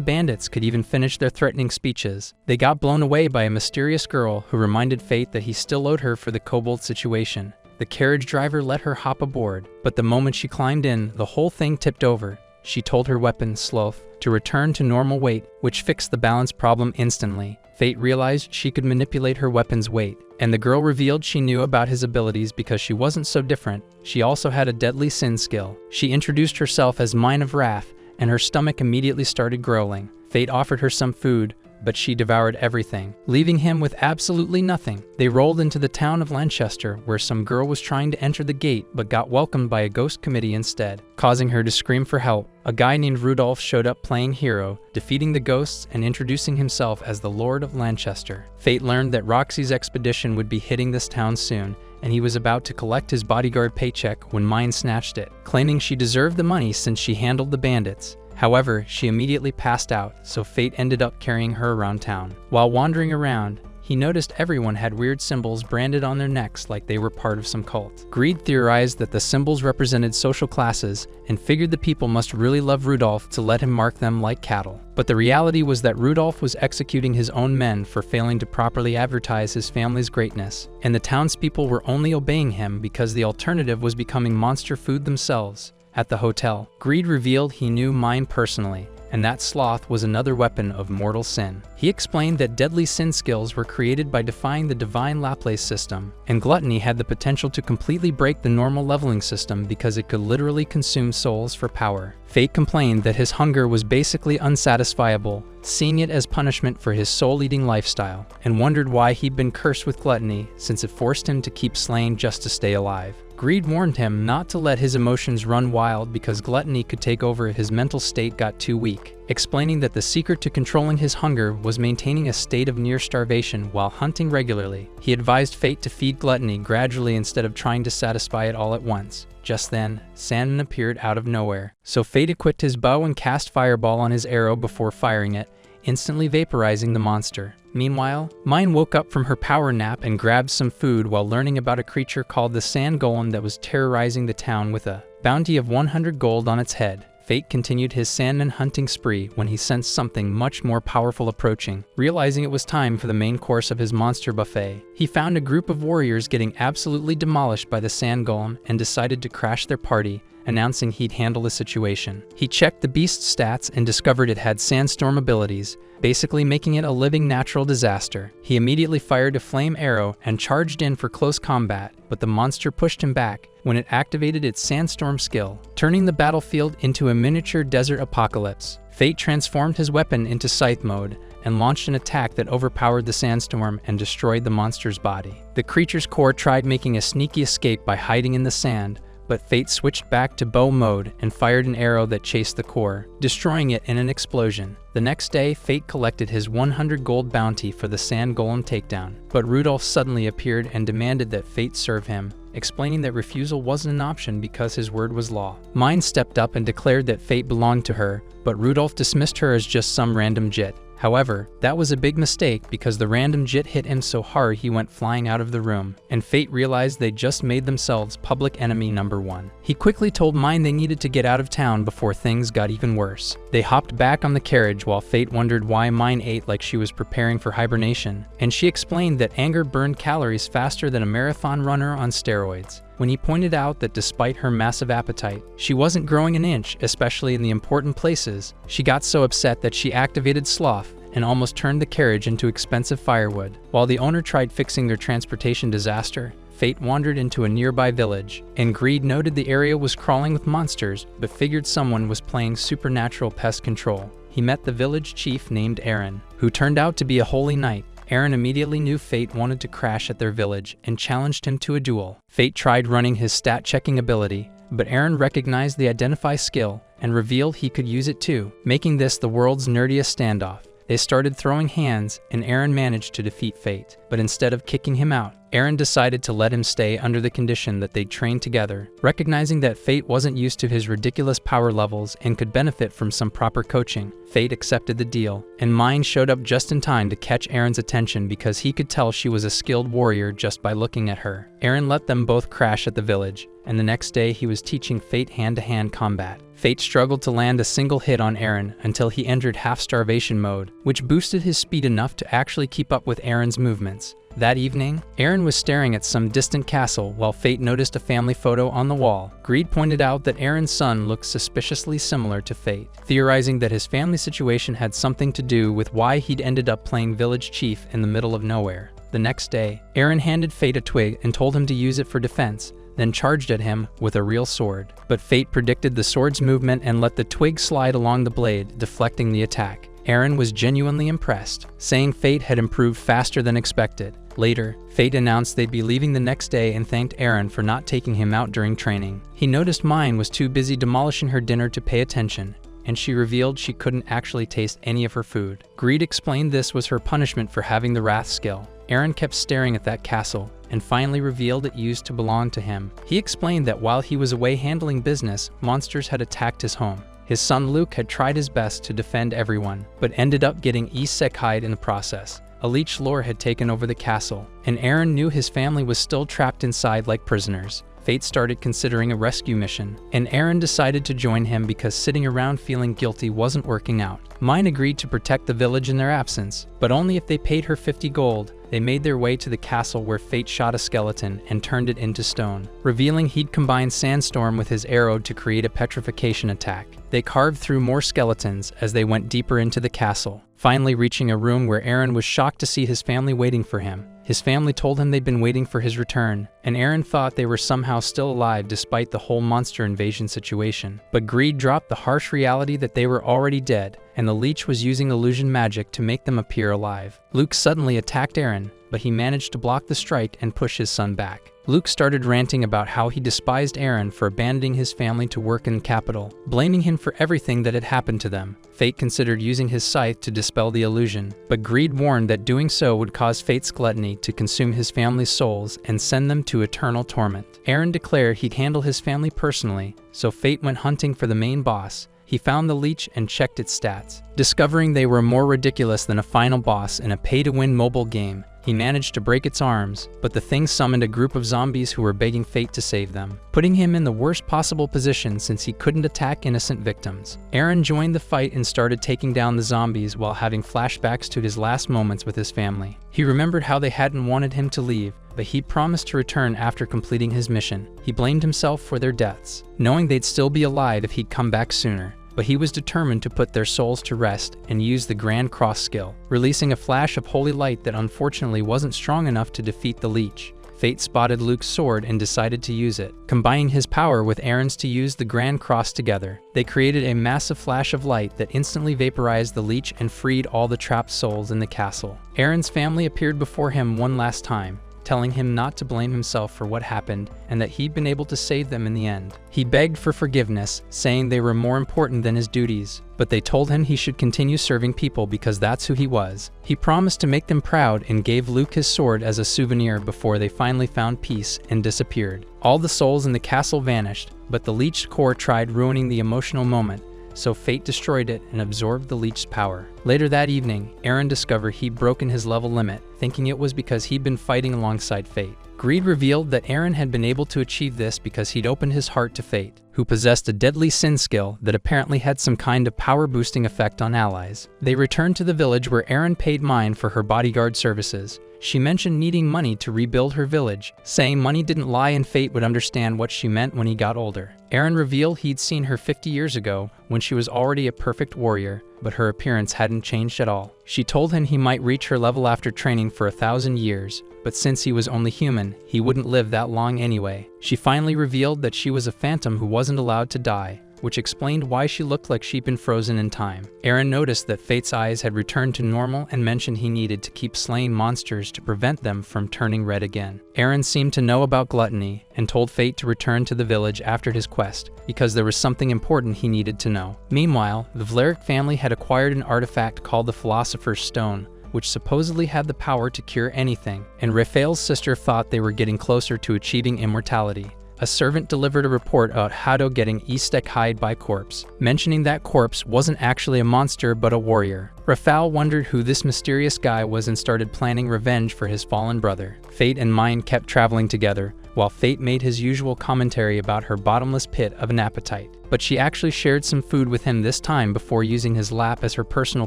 bandits could even finish their threatening speeches, they got blown away by a mysterious girl who reminded Fate that he still owed her for the kobold situation. The carriage driver let her hop aboard, but the moment she climbed in, the whole thing tipped over. She told her weapon, Sloth, to return to normal weight, which fixed the balance problem instantly. Fate realized she could manipulate her weapon's weight, and the girl revealed she knew about his abilities because she wasn't so different. She also had a deadly sin skill. She introduced herself as Mine of Wrath, and her stomach immediately started growling. Fate offered her some food, but she devoured everything, leaving him with absolutely nothing. They rolled into the town of Lanchester, where some girl was trying to enter the gate but got welcomed by a ghost committee instead, causing her to scream for help. A guy named Rudolph showed up playing hero, defeating the ghosts and introducing himself as the Lord of Lanchester. Fate learned that Roxy's expedition would be hitting this town soon, and he was about to collect his bodyguard paycheck when Mine snatched it, claiming she deserved the money since she handled the bandits. However, she immediately passed out, so Fate ended up carrying her around town. While wandering around, he noticed everyone had weird symbols branded on their necks like they were part of some cult. Greed theorized that the symbols represented social classes and figured the people must really love Rudolph to let him mark them like cattle. But the reality was that Rudolph was executing his own men for failing to properly advertise his family's greatness, and the townspeople were only obeying him because the alternative was becoming monster food themselves. At the hotel, Greed revealed he knew Mine personally, and that sloth was another weapon of mortal sin. He explained that deadly sin skills were created by defying the divine Laplace system, and gluttony had the potential to completely break the normal leveling system because it could literally consume souls for power. Fate complained that his hunger was basically unsatisfiable, seeing it as punishment for his soul-eating lifestyle, and wondered why he'd been cursed with gluttony since it forced him to keep slaying just to stay alive. Greed warned him not to let his emotions run wild because gluttony could take over if his mental state got too weak, explaining that the secret to controlling his hunger was maintaining a state of near starvation while hunting regularly. He advised Fate to feed gluttony gradually instead of trying to satisfy it all at once. Just then, Sandman appeared out of nowhere, so Fate equipped his bow and cast fireball on his arrow before firing it, instantly vaporizing the monster. Meanwhile, Mine woke up from her power nap and grabbed some food while learning about a creature called the sand golem that was terrorizing the town with a bounty of 100 gold on its head. Fate continued his Sandman hunting spree when he sensed something much more powerful approaching. Realizing it was time for the main course of his monster buffet, he found a group of warriors getting absolutely demolished by the sand golem and decided to crash their party, announcing he'd handle the situation. He checked the beast's stats and discovered it had sandstorm abilities, basically making it a living natural disaster. He immediately fired a flame arrow and charged in for close combat, but the monster pushed him back when it activated its sandstorm skill, turning the battlefield into a miniature desert apocalypse. Fate transformed his weapon into scythe mode and launched an attack that overpowered the sandstorm and destroyed the monster's body. The creature's core tried making a sneaky escape by hiding in the sand, but Fate switched back to bow mode and fired an arrow that chased the core, destroying it in an explosion. The next day, Fate collected his 100 gold bounty for the sand golem takedown, but Rudolph suddenly appeared and demanded that Fate serve him, explaining that refusal wasn't an option because his word was law. Mine stepped up and declared that Fate belonged to her, but Rudolph dismissed her as just some random jit. However, that was a big mistake because the random jit hit him so hard he went flying out of the room, and Fate realized they just made themselves public enemy number 1. He quickly told Mine they needed to get out of town before things got even worse. They hopped back on the carriage while Fate wondered why Mine ate like she was preparing for hibernation, and she explained that anger burned calories faster than a marathon runner on steroids. When he pointed out that despite her massive appetite, she wasn't growing an inch, especially in the important places, she got so upset that she activated sloth and almost turned the carriage into expensive firewood. While the owner tried fixing their transportation disaster, Fate wandered into a nearby village, and Greed noted the area was crawling with monsters, but figured someone was playing supernatural pest control. He met the village chief named Aaron, who turned out to be a holy knight. Aaron immediately knew Fate wanted to crash at their village and challenged him to a duel. Fate tried running his stat-checking ability, but Aaron recognized the identify skill and revealed he could use it too, making this the world's nerdiest standoff. They started throwing hands, and Aaron managed to defeat Fate, but instead of kicking him out, Aaron decided to let him stay under the condition that they'd trained together, recognizing that Fate wasn't used to his ridiculous power levels and could benefit from some proper coaching. Fate accepted the deal, and Mine showed up just in time to catch Aaron's attention because he could tell she was a skilled warrior just by looking at her. Aaron let them both crash at the village, and the next day he was teaching Fate hand-to-hand combat. Fate struggled to land a single hit on Aaron until he entered half-starvation mode, which boosted his speed enough to actually keep up with Aaron's movements. That evening, Aaron was staring at some distant castle while Fate noticed a family photo on the wall. Greed pointed out that Aaron's son looked suspiciously similar to Fate, theorizing that his family situation had something to do with why he'd ended up playing village chief in the middle of nowhere. The next day, Aaron handed Fate a twig and told him to use it for defense, then charged at him with a real sword. But Fate predicted the sword's movement and let the twig slide along the blade, deflecting the attack. Aaron was genuinely impressed, saying Fate had improved faster than expected. Later, Fate announced they'd be leaving the next day and thanked Aaron for not taking him out during training. He noticed Mine was too busy demolishing her dinner to pay attention, and she revealed she couldn't actually taste any of her food. Greed explained this was her punishment for having the wrath skill. Aaron kept staring at that castle, and finally revealed it used to belong to him. He explained that while he was away handling business, monsters had attacked his home. His son Luke had tried his best to defend everyone, but ended up getting isekai'd in the process. A leech lore had taken over the castle, and Aaron knew his family was still trapped inside like prisoners. Fate started considering a rescue mission, and Aaron decided to join him because sitting around feeling guilty wasn't working out. Mine agreed to protect the village in their absence, but only if they paid her 50 gold. They made their way to the castle where Fate shot a skeleton and turned it into stone, revealing he'd combined Sandstorm with his arrow to create a petrification attack. They carved through more skeletons as they went deeper into the castle, finally reaching a room where Aaron was shocked to see his family waiting for him. His family told him they'd been waiting for his return, and Aaron thought they were somehow still alive despite the whole monster invasion situation. But Greed dropped the harsh reality that they were already dead, and the leech was using illusion magic to make them appear alive. Luke suddenly attacked Aaron, but he managed to block the strike and push his son back. Luke started ranting about how he despised Aaron for abandoning his family to work in the capital, blaming him for everything that had happened to them. Fate considered using his scythe to dispel the illusion, but Greed warned that doing so would cause Fate's gluttony to consume his family's souls and send them to eternal torment. Aaron declared he'd handle his family personally, so Fate went hunting for the main boss. He found the leech and checked its stats, discovering they were more ridiculous than a final boss in a pay-to-win mobile game. He managed to break its arms, but the thing summoned a group of zombies who were begging Fate to save them, putting him in the worst possible position since he couldn't attack innocent victims. Aaron joined the fight and started taking down the zombies while having flashbacks to his last moments with his family. He remembered how they hadn't wanted him to leave, but he promised to return after completing his mission. He blamed himself for their deaths, knowing they'd still be alive if he'd come back sooner. But he was determined to put their souls to rest and use the Grand Cross skill, releasing a flash of holy light that unfortunately wasn't strong enough to defeat the leech. Fate spotted Luke's sword and decided to use it, combining his power with Aaron's to use the Grand Cross together. They created a massive flash of light that instantly vaporized the leech and freed all the trapped souls in the castle. Aaron's family appeared before him one last time, telling him not to blame himself for what happened and that he'd been able to save them in the end. He begged for forgiveness, saying they were more important than his duties, but they told him he should continue serving people because that's who he was. He promised to make them proud and gave Luke his sword as a souvenir before they finally found peace and disappeared. All the souls in the castle vanished, but the leech core tried ruining the emotional moment, so fate destroyed it and absorbed the leech's power. Later that evening, Aaron discovered he'd broken his level limit, thinking it was because he'd been fighting alongside fate. Greed revealed that Aaron had been able to achieve this because he'd opened his heart to fate, who possessed a deadly sin skill that apparently had some kind of power-boosting effect on allies. They returned to the village where Aaron paid Mine for her bodyguard services. She mentioned needing money to rebuild her village, saying money didn't lie and fate would understand what she meant when he got older. Aaron revealed he'd seen her 50 years ago when she was already a perfect warrior, but her appearance hadn't changed at all. She told him he might reach her level after training for 1,000 years, but since he was only human, he wouldn't live that long anyway. She finally revealed that she was a phantom who wasn't allowed to die, which explained why she looked like she'd been frozen in time. Aaron noticed that Fate's eyes had returned to normal and mentioned he needed to keep slaying monsters to prevent them from turning red again. Aaron seemed to know about gluttony and told Fate to return to the village after his quest, because there was something important he needed to know. Meanwhile, the Vlaric family had acquired an artifact called the Philosopher's Stone, which supposedly had the power to cure anything, and Raphael's sister thought they were getting closer to achieving immortality. A servant delivered a report about Hado getting Hide by corpse, mentioning that corpse wasn't actually a monster but a warrior. Raphael wondered who this mysterious guy was and started planning revenge for his fallen brother. Fate and Mine kept traveling together, while Fate made his usual commentary about her bottomless pit of an appetite. But she actually shared some food with him this time before using his lap as her personal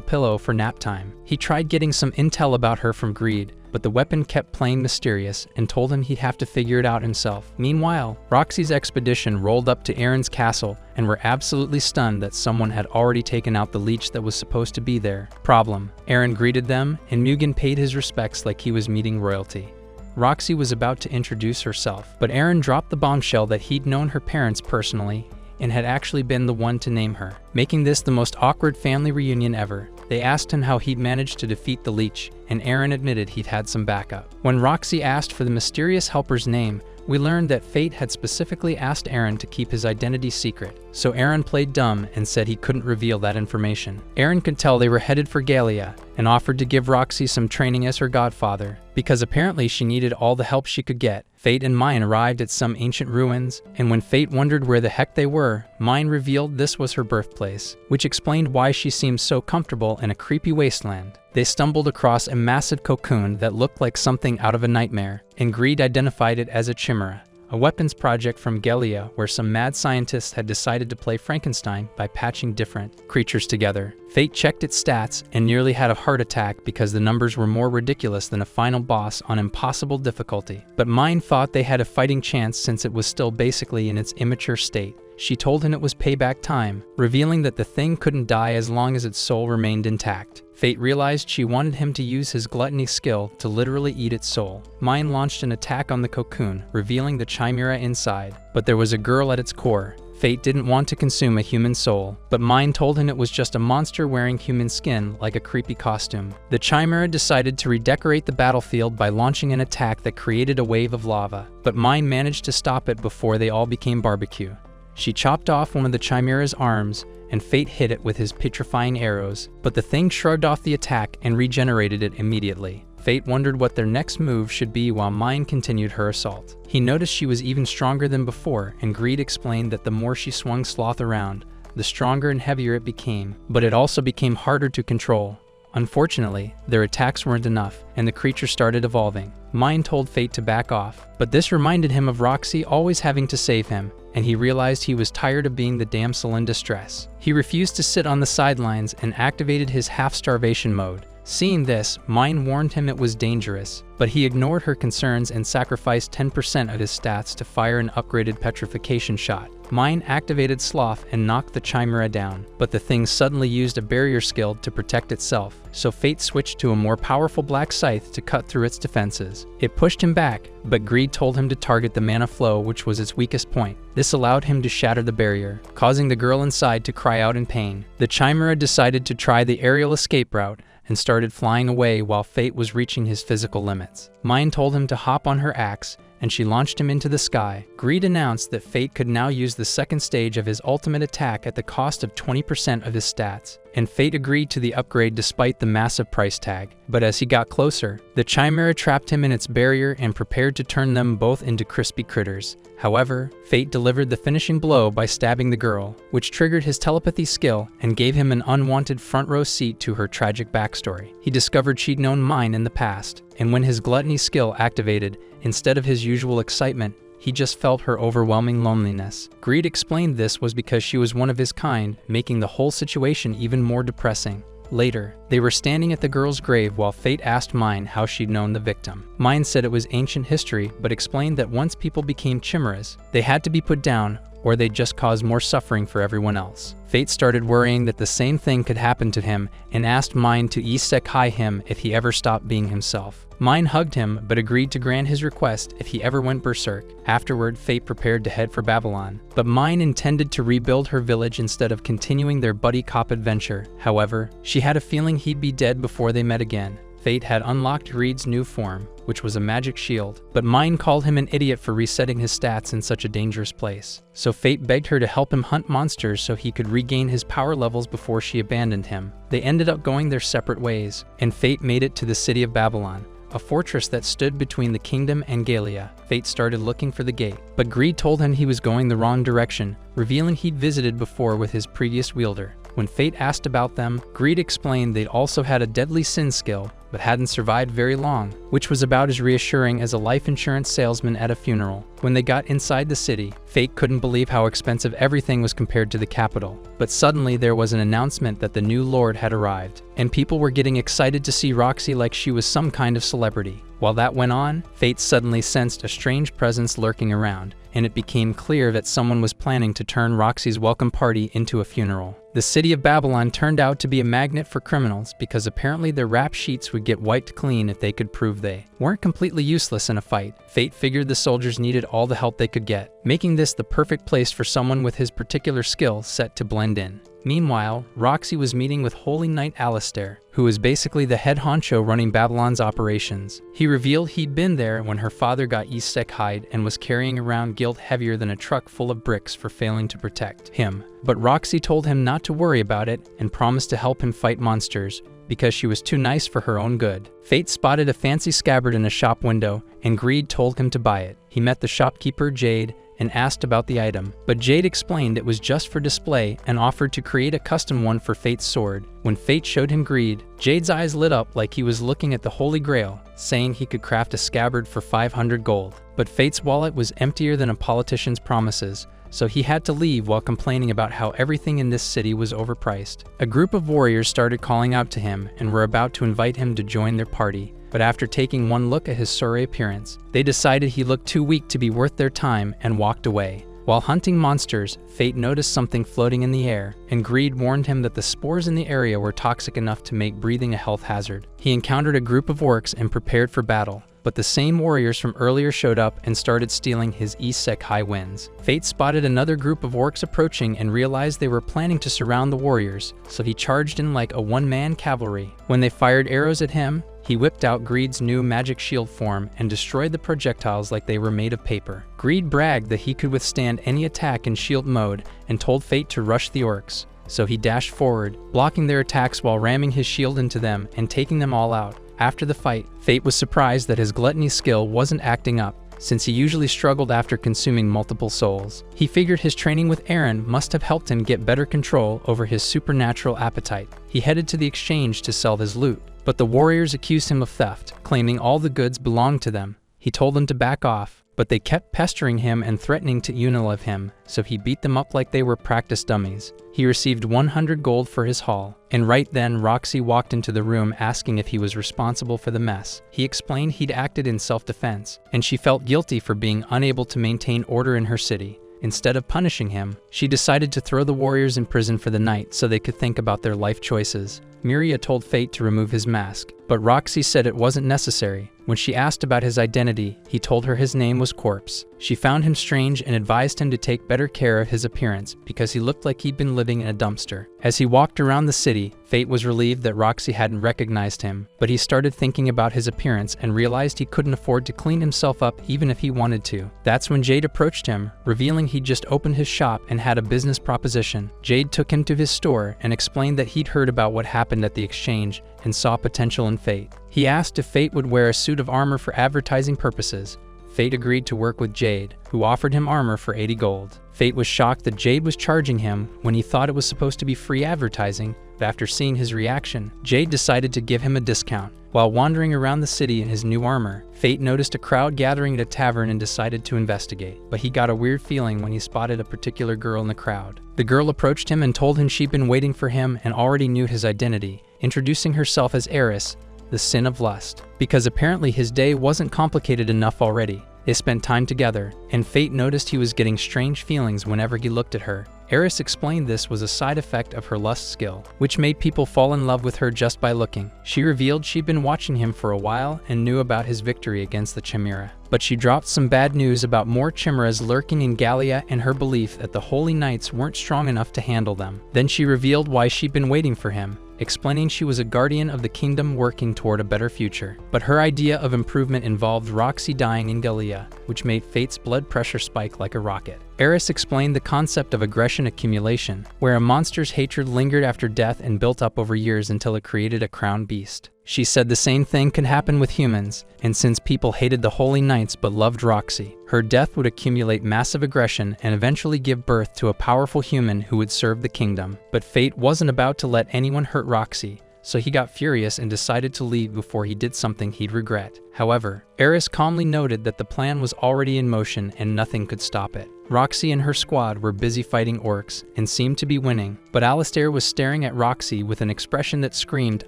pillow for nap time. He tried getting some intel about her from Greed, but the weapon kept playing mysterious and told him he'd have to figure it out himself. Meanwhile, Roxy's expedition rolled up to Aaron's castle and were absolutely stunned that someone had already taken out the leech that was supposed to be there. Problem: Aaron greeted them, and Mugen paid his respects like he was meeting royalty. Roxy was about to introduce herself, but Aaron dropped the bombshell that he'd known her parents personally and had actually been the one to name her, making this the most awkward family reunion ever. They asked him how he'd managed to defeat the leech, and Aaron admitted he'd had some backup. When Roxy asked for the mysterious helper's name, we learned that Fate had specifically asked Aaron to keep his identity secret, so Aaron played dumb and said he couldn't reveal that information. Aaron could tell they were headed for Gallia and offered to give Roxy some training as her godfather, because apparently she needed all the help she could get. Fate and Mine arrived at some ancient ruins, and when Fate wondered where the heck they were, Mine revealed this was her birthplace, which explained why she seemed so comfortable in a creepy wasteland. They stumbled across a massive cocoon that looked like something out of a nightmare, and Greed identified it as a chimera, a weapons project from Gallia where some mad scientists had decided to play Frankenstein by patching different creatures together. Fate checked its stats and nearly had a heart attack because the numbers were more ridiculous than a final boss on impossible difficulty. But Mine thought they had a fighting chance since it was still basically in its immature state. She told him it was payback time, revealing that the thing couldn't die as long as its soul remained intact. Fate realized she wanted him to use his gluttony skill to literally eat its soul. Mine launched an attack on the cocoon, revealing the chimera inside, but there was a girl at its core. Fate didn't want to consume a human soul, but Mine told him it was just a monster wearing human skin like a creepy costume. The chimera decided to redecorate the battlefield by launching an attack that created a wave of lava, but Mine managed to stop it before they all became barbecue. She chopped off one of the chimera's arms, and Fate hit it with his petrifying arrows, but the thing shrugged off the attack and regenerated it immediately. Fate wondered what their next move should be while Mine continued her assault. He noticed she was even stronger than before, and Greed explained that the more she swung Sloth around, the stronger and heavier it became, but it also became harder to control. Unfortunately, their attacks weren't enough, and the creature started evolving. Mine told Fate to back off, but this reminded him of Roxy always having to save him, and he realized he was tired of being the damsel in distress. He refused to sit on the sidelines and activated his half-starvation mode. Seeing this, Mine warned him it was dangerous, but he ignored her concerns and sacrificed 10% of his stats to fire an upgraded petrification shot. Mine activated Sloth and knocked the chimera down, but the thing suddenly used a barrier skill to protect itself, so Fate switched to a more powerful black scythe to cut through its defenses. It pushed him back, but Greed told him to target the mana flow, which was its weakest point. This allowed him to shatter the barrier, causing the girl inside to cry out in pain. The chimera decided to try the aerial escape route and started flying away while Fate was reaching his physical limits. Mine told him to hop on her axe, and she launched him into the sky. Greed announced that Fate could now use the second stage of his ultimate attack at the cost of 20% of his stats. and Fate agreed to the upgrade despite the massive price tag. But as he got closer, the chimera trapped him in its barrier and prepared to turn them both into crispy critters. However, Fate delivered the finishing blow by stabbing the girl, which triggered his telepathy skill and gave him an unwanted front row seat to her tragic backstory. He discovered she'd known Mine in the past, and when his gluttony skill activated, instead of his usual excitement, he just felt her overwhelming loneliness. Greed explained this was because she was one of his kind, making the whole situation even more depressing. Later, they were standing at the girl's grave while Fate asked Mine how she'd known the victim. Mine said it was ancient history, but explained that once people became chimeras, they had to be put down or they'd just cause more suffering for everyone else. Fate started worrying that the same thing could happen to him and asked Mine to isekai him if he ever stopped being himself. Mine hugged him but agreed to grant his request if he ever went berserk. Afterward, Fate prepared to head for Babylon, but Mine intended to rebuild her village instead of continuing their buddy cop adventure. However, she had a feeling he'd be dead before they met again. Fate had unlocked Greed's new form, which was a magic shield, but Mine called him an idiot for resetting his stats in such a dangerous place. So Fate begged her to help him hunt monsters so he could regain his power levels before she abandoned him. They ended up going their separate ways, and Fate made it to the city of Babylon, a fortress that stood between the kingdom and Galia. Fate started looking for the gate, but Greed told him he was going the wrong direction, revealing he'd visited before with his previous wielder. When Fate asked about them, Greed explained they'd also had a deadly sin skill, but hadn't survived very long, which was about as reassuring as a life insurance salesman at a funeral. When they got inside the city, Fate couldn't believe how expensive everything was compared to the capital. But suddenly there was an announcement that the new lord had arrived, and people were getting excited to see Roxy like she was some kind of celebrity. While that went on, Fate suddenly sensed a strange presence lurking around, and it became clear that someone was planning to turn Roxy's welcome party into a funeral. The city of Babylon turned out to be a magnet for criminals because apparently their rap sheets would get wiped clean if they could prove they weren't completely useless in a fight. Fate figured the soldiers needed all the help they could get, making this the perfect place for someone with his particular skill set to blend in. Meanwhile, Roxy was meeting with Holy Knight Alistair, who was basically the head honcho running Babylon's operations. He revealed he'd been there when her father got isekai'd and was carrying around guilt heavier than a truck full of bricks for failing to protect him. But Roxy told him not to worry about it and promised to help him fight monsters, because she was too nice for her own good. Fate spotted a fancy scabbard in a shop window, and Greed told him to buy it. He met the shopkeeper, Jade, and asked about the item, but Jade explained it was just for display and offered to create a custom one for Fate's sword. When Fate showed him Greed, Jade's eyes lit up like he was looking at the Holy Grail, saying he could craft a scabbard for 500 gold. But Fate's wallet was emptier than a politician's promises, so he had to leave while complaining about how everything in this city was overpriced. A group of warriors started calling out to him and were about to invite him to join their party, but after taking one look at his sorry appearance, they decided he looked too weak to be worth their time and walked away. While hunting monsters, Fate noticed something floating in the air, and Greed warned him that the spores in the area were toxic enough to make breathing a health hazard. He encountered a group of orcs and prepared for battle, but the same warriors from earlier showed up and started stealing his isekai wins. Fate spotted another group of orcs approaching and realized they were planning to surround the warriors, so he charged in like a one-man cavalry. When they fired arrows at him, he whipped out Greed's new magic shield form and destroyed the projectiles like they were made of paper. Greed bragged that he could withstand any attack in shield mode and told Fate to rush the orcs, so he dashed forward, blocking their attacks while ramming his shield into them and taking them all out. After the fight, Fate was surprised that his gluttony skill wasn't acting up, since he usually struggled after consuming multiple souls. He figured his training with Aaron must have helped him get better control over his supernatural appetite. He headed to the exchange to sell his loot, but the warriors accused him of theft, claiming all the goods belonged to them. He told them to back off, but they kept pestering him and threatening to Unilev him, so he beat them up like they were practice dummies. He received 100 gold for his haul, and right then Roxy walked into the room asking if he was responsible for the mess. He explained he'd acted in self-defense, and she felt guilty for being unable to maintain order in her city. Instead of punishing him, she decided to throw the warriors in prison for the night so they could think about their life choices. Miria told Fate to remove his mask, but Roxy said it wasn't necessary. When she asked about his identity, he told her his name was Corpse. She found him strange and advised him to take better care of his appearance because he looked like he'd been living in a dumpster. As he walked around the city, Fate was relieved that Roxy hadn't recognized him, but he started thinking about his appearance and realized he couldn't afford to clean himself up even if he wanted to. That's when Jade approached him, revealing he'd just opened his shop and had a business proposition. Jade took him to his store and explained that he'd heard about what happened at the exchange and saw potential in Fate. He asked if Fate would wear a suit of armor for advertising purposes. Fate agreed to work with Jade, who offered him armor for 80 gold. Fate was shocked that Jade was charging him when he thought it was supposed to be free advertising, but after seeing his reaction, Jade decided to give him a discount. While wandering around the city in his new armor, Fate noticed a crowd gathering at a tavern and decided to investigate, but he got a weird feeling when he spotted a particular girl in the crowd. The girl approached him and told him she'd been waiting for him and already knew his identity, introducing herself as Eris, the sin of lust, because apparently his day wasn't complicated enough already. They spent time together, and Fate noticed he was getting strange feelings whenever he looked at her. Eris explained this was a side effect of her lust skill, which made people fall in love with her just by looking. She revealed she'd been watching him for a while and knew about his victory against the chimera. But she dropped some bad news about more chimeras lurking in Gallia and her belief that the Holy Knights weren't strong enough to handle them. Then she revealed why she'd been waiting for him, explaining she was a guardian of the kingdom working toward a better future. But her idea of improvement involved Roxy dying in Gallia, which made Fate's blood pressure spike like a rocket. Eris explained the concept of aggression accumulation, where a monster's hatred lingered after death and built up over years until it created a crowned beast. She said the same thing could happen with humans, and since people hated the Holy Knights but loved Roxy, her death would accumulate massive aggression and eventually give birth to a powerful human who would serve the kingdom. But Fate wasn't about to let anyone hurt Roxy, so he got furious and decided to leave before he did something he'd regret. However, Eris calmly noted that the plan was already in motion and nothing could stop it. Roxy and her squad were busy fighting orcs and seemed to be winning, but Alistair was staring at Roxy with an expression that screamed,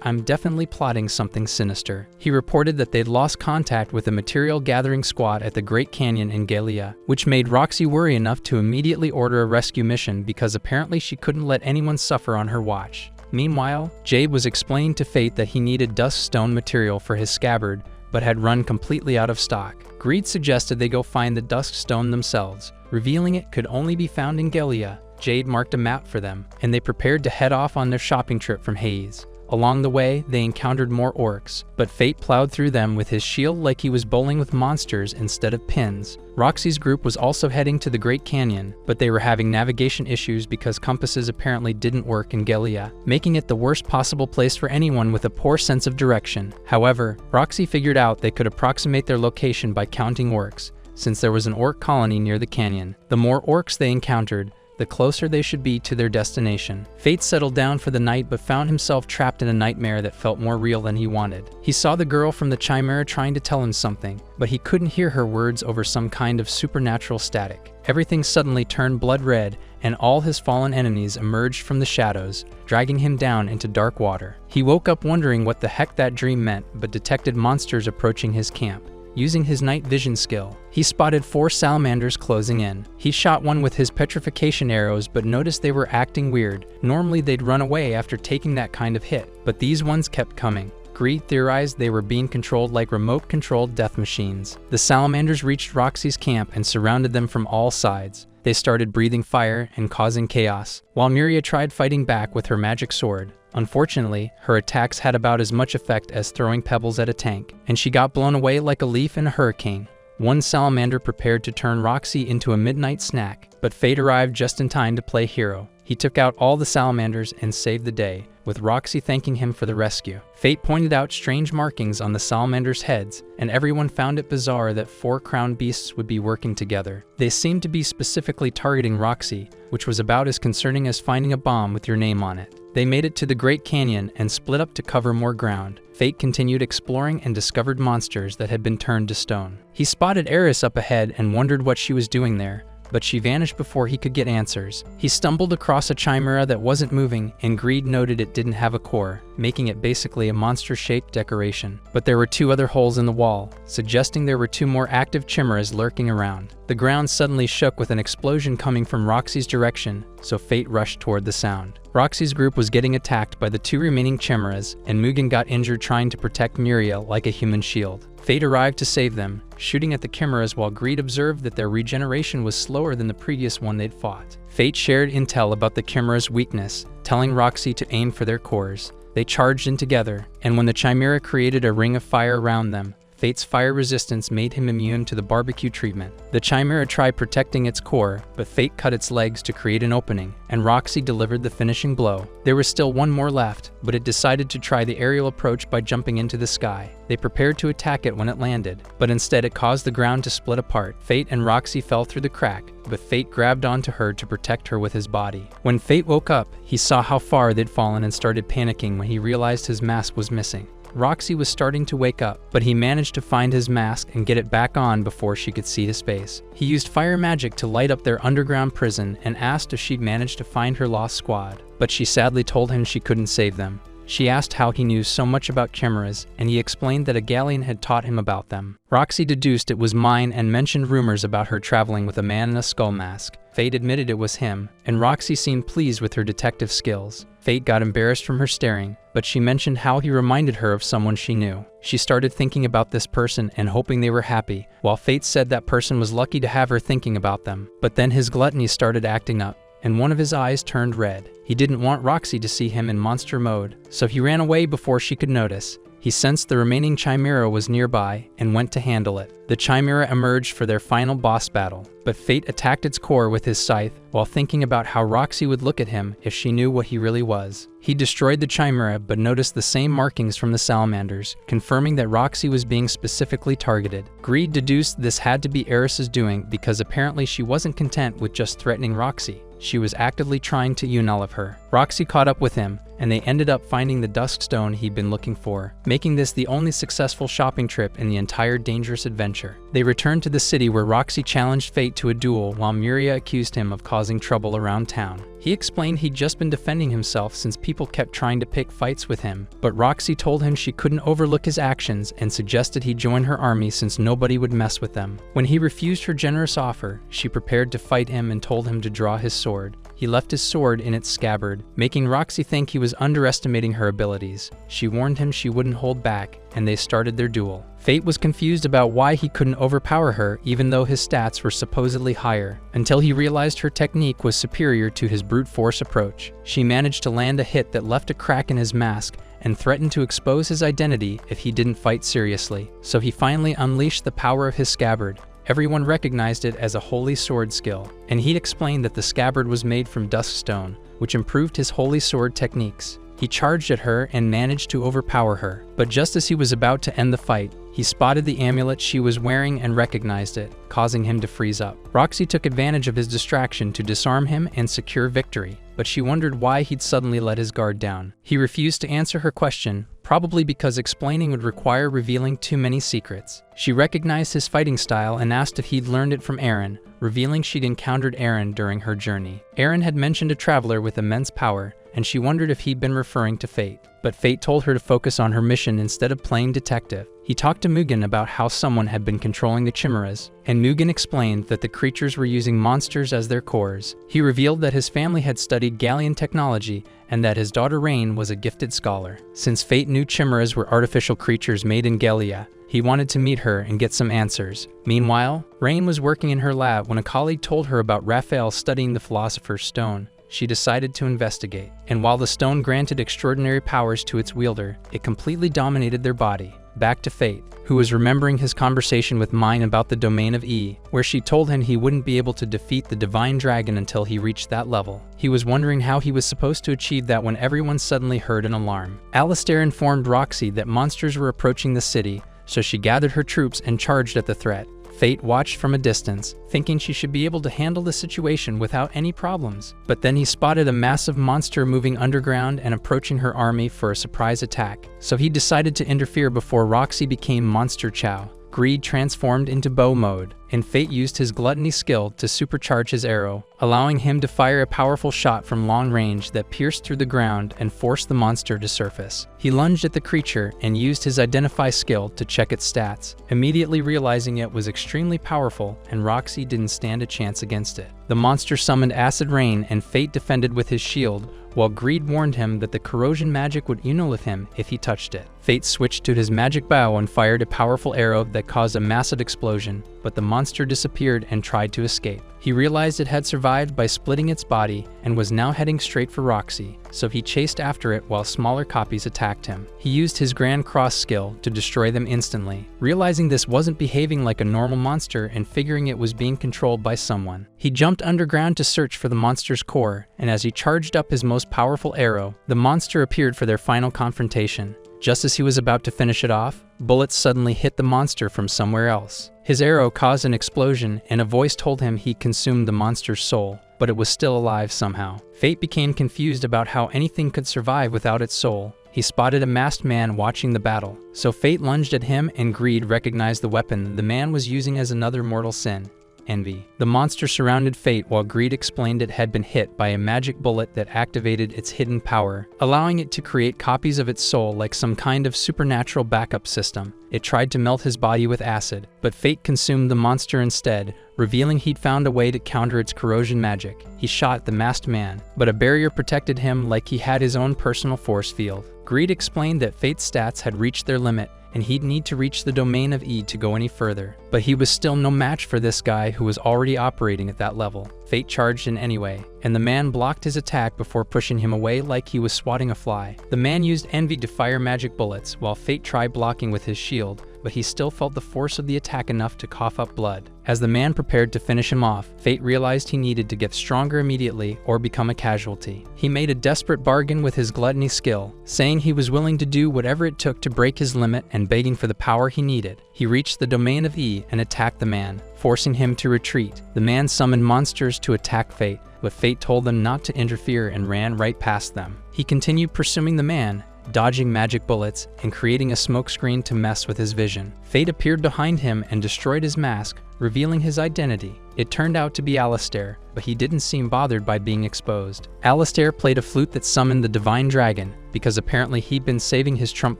"I'm definitely plotting something sinister." He reported that they'd lost contact with a material gathering squad at the Great Canyon in Gallia, which made Roxy worry enough to immediately order a rescue mission because apparently she couldn't let anyone suffer on her watch. Meanwhile, Jade was explaining to Fate that he needed dusk stone material for his scabbard, but had run completely out of stock. Greed suggested they go find the dusk stone themselves, revealing it could only be found in Gallia. Jade marked a map for them, and they prepared to head off on their shopping trip from Hades. Along the way, they encountered more orcs, but Fate plowed through them with his shield like he was bowling with monsters instead of pins. Roxy's group was also heading to the Great Canyon, but they were having navigation issues because compasses apparently didn't work in Gallia, making it the worst possible place for anyone with a poor sense of direction. However, Roxy figured out they could approximate their location by counting orcs, since there was an orc colony near the canyon. The more orcs they encountered, the closer they should be to their destination. Fate settled down for the night but found himself trapped in a nightmare that felt more real than he wanted. He saw the girl from the chimera trying to tell him something, but he couldn't hear her words over some kind of supernatural static. Everything suddenly turned blood red, and all his fallen enemies emerged from the shadows, dragging him down into dark water. He woke up wondering what the heck that dream meant, but detected monsters approaching his camp. Using his night vision skill, he spotted 4 salamanders closing in. He shot one with his petrification arrows but noticed they were acting weird. Normally they'd run away after taking that kind of hit, but these ones kept coming. Greed theorized they were being controlled like remote-controlled death machines. The salamanders reached Roxy's camp and surrounded them from all sides. They started breathing fire and causing chaos, while Miria tried fighting back with her magic sword. Unfortunately, her attacks had about as much effect as throwing pebbles at a tank, and she got blown away like a leaf in a hurricane. One salamander prepared to turn Roxy into a midnight snack, but Fate arrived just in time to play hero. He took out all the salamanders and saved the day, with Roxy thanking him for the rescue. Fate pointed out strange markings on the salamanders' heads, and everyone found it bizarre that 4 crowned beasts would be working together. They seemed to be specifically targeting Roxy, which was about as concerning as finding a bomb with your name on it. They made it to the Great Canyon and split up to cover more ground. Fate continued exploring and discovered monsters that had been turned to stone. He spotted Eris up ahead and wondered what she was doing there, but she vanished before he could get answers. He stumbled across a chimera that wasn't moving, and Greed noted it didn't have a core, making it basically a monster-shaped decoration. But there were 2 other holes in the wall, suggesting there were 2 more active chimeras lurking around. The ground suddenly shook with an explosion coming from Roxy's direction, so Fate rushed toward the sound. Roxy's group was getting attacked by the 2 remaining chimeras, and Mugen got injured trying to protect Miria like a human shield. Fate arrived to save them, shooting at the chimeras while Greed observed that their regeneration was slower than the previous one they'd fought. Fate shared intel about the chimera's weakness, telling Roxy to aim for their cores. They charged in together, and when the chimera created a ring of fire around them, Fate's fire resistance made him immune to the barbecue treatment. The chimera tried protecting its core, but Fate cut its legs to create an opening, and Roxy delivered the finishing blow. There was still one more left, but it decided to try the aerial approach by jumping into the sky. They prepared to attack it when it landed, but instead it caused the ground to split apart. Fate and Roxy fell through the crack, but Fate grabbed onto her to protect her with his body. When Fate woke up, he saw how far they'd fallen and started panicking when he realized his mask was missing. Roxy was starting to wake up, but he managed to find his mask and get it back on before she could see his face. He used fire magic to light up their underground prison and asked if she'd managed to find her lost squad, but she sadly told him she couldn't save them. She asked how he knew so much about chimeras, and he explained that a galleon had taught him about them. Roxy deduced it was mine and mentioned rumors about her traveling with a man in a skull mask. Fate admitted it was him, and Roxy seemed pleased with her detective skills. Fate got embarrassed from her staring, but she mentioned how he reminded her of someone she knew. She started thinking about this person and hoping they were happy, while Fate said that person was lucky to have her thinking about them. But then his gluttony started acting up, and one of his eyes turned red. He didn't want Roxy to see him in monster mode, so he ran away before she could notice. He sensed the remaining chimera was nearby and went to handle it. The chimera emerged for their final boss battle, but Fate attacked its core with his scythe while thinking about how Roxy would look at him if she knew what he really was. He destroyed the chimera but noticed the same markings from the salamanders, confirming that Roxy was being specifically targeted. Greed deduced this had to be Eris's doing because apparently she wasn't content with just threatening Roxy. She was actively trying to unalive her. Roxy caught up with him, and they ended up finding the dusk stone he'd been looking for, making this the only successful shopping trip in the entire dangerous adventure. They returned to the city where Roxy challenged Fate to a duel while Miria accused him of causing trouble around town. He explained he'd just been defending himself since people kept trying to pick fights with him, but Roxy told him she couldn't overlook his actions and suggested he join her army since nobody would mess with them. When he refused her generous offer, she prepared to fight him and told him to draw his sword. He left his sword in its scabbard, making Roxy think he was underestimating her abilities. She warned him she wouldn't hold back, and they started their duel. Fate was confused about why he couldn't overpower her even though his stats were supposedly higher, until he realized her technique was superior to his brute force approach. She managed to land a hit that left a crack in his mask and threatened to expose his identity if he didn't fight seriously. So he finally unleashed the power of his scabbard. Everyone recognized it as a holy sword skill, and he'd explained that the scabbard was made from dusk stone, which improved his holy sword techniques. He charged at her and managed to overpower her, but just as he was about to end the fight, he spotted the amulet she was wearing and recognized it, causing him to freeze up. Roxy took advantage of his distraction to disarm him and secure victory, but she wondered why he'd suddenly let his guard down. He refused to answer her question, probably because explaining would require revealing too many secrets. She recognized his fighting style and asked if he'd learned it from Aaron, revealing she'd encountered Aaron during her journey. Aaron had mentioned a traveler with immense power, and she wondered if he'd been referring to Fate. But Fate told her to focus on her mission instead of playing detective. He talked to Mugen about how someone had been controlling the chimeras, and Mugen explained that the creatures were using monsters as their cores. He revealed that his family had studied Galleon technology and that his daughter Rain was a gifted scholar. Since Fate knew chimeras were artificial creatures made in Gallia, he wanted to meet her and get some answers. Meanwhile, Rain was working in her lab when a colleague told her about Raphael studying the Philosopher's Stone. She decided to investigate, and while the stone granted extraordinary powers to its wielder, it completely dominated their body. Back to Fate, who was remembering his conversation with Mine about the domain of E, where she told him he wouldn't be able to defeat the divine dragon until he reached that level. He was wondering how he was supposed to achieve that when everyone suddenly heard an alarm. Alistair informed Roxy that monsters were approaching the city, so she gathered her troops and charged at the threat. Fate watched from a distance, thinking she should be able to handle the situation without any problems. But then he spotted a massive monster moving underground and approaching her army for a surprise attack. So he decided to interfere before Roxy became Monster Chow. Greed transformed into bow mode, and Fate used his gluttony skill to supercharge his arrow, allowing him to fire a powerful shot from long range that pierced through the ground and forced the monster to surface. He lunged at the creature and used his identify skill to check its stats, immediately realizing it was extremely powerful and Roxy didn't stand a chance against it. The monster summoned acid rain and Fate defended with his shield, while Greed warned him that the corrosion magic would unalive him if he touched it. Fate switched to his magic bow and fired a powerful arrow that caused a massive explosion, but the monster disappeared and tried to escape. He realized it had survived by splitting its body and was now heading straight for Roxy, so he chased after it while smaller copies attacked him. He used his Grand Cross skill to destroy them instantly, realizing this wasn't behaving like a normal monster and figuring it was being controlled by someone. He jumped underground to search for the monster's core, and as he charged up his most powerful arrow, the monster appeared for their final confrontation. Just as he was about to finish it off, bullets suddenly hit the monster from somewhere else. His arrow caused an explosion, and a voice told him he consumed the monster's soul, but it was still alive somehow. Fate became confused about how anything could survive without its soul. He spotted a masked man watching the battle, so Fate lunged at him and Greed recognized the weapon the man was using as another mortal sin. Envy. The monster surrounded Fate while Greed explained it had been hit by a magic bullet that activated its hidden power, allowing it to create copies of its soul like some kind of supernatural backup system. It tried to melt his body with acid, but Fate consumed the monster instead, revealing he'd found a way to counter its corrosion magic. He shot the masked man, but a barrier protected him like he had his own personal force field. Greed explained that Fate's stats had reached their limit, and he'd need to reach the domain of E to go any further. But he was still no match for this guy who was already operating at that level. Fate charged in anyway, and the man blocked his attack before pushing him away like he was swatting a fly. The man used Envy to fire magic bullets, while Fate tried blocking with his shield, but he still felt the force of the attack enough to cough up blood. As the man prepared to finish him off, Fate realized he needed to get stronger immediately or become a casualty. He made a desperate bargain with his gluttony skill, saying he was willing to do whatever it took to break his limit and begging for the power he needed. He reached the domain of E and attacked the man, forcing him to retreat. The man summoned monsters to attack Fate, but Fate told them not to interfere and ran right past them. He continued pursuing the man, dodging magic bullets and creating a smokescreen to mess with his vision. Fate appeared behind him and destroyed his mask, revealing his identity. It turned out to be Alistair, but he didn't seem bothered by being exposed. Alistair played a flute that summoned the divine dragon, because apparently he'd been saving his trump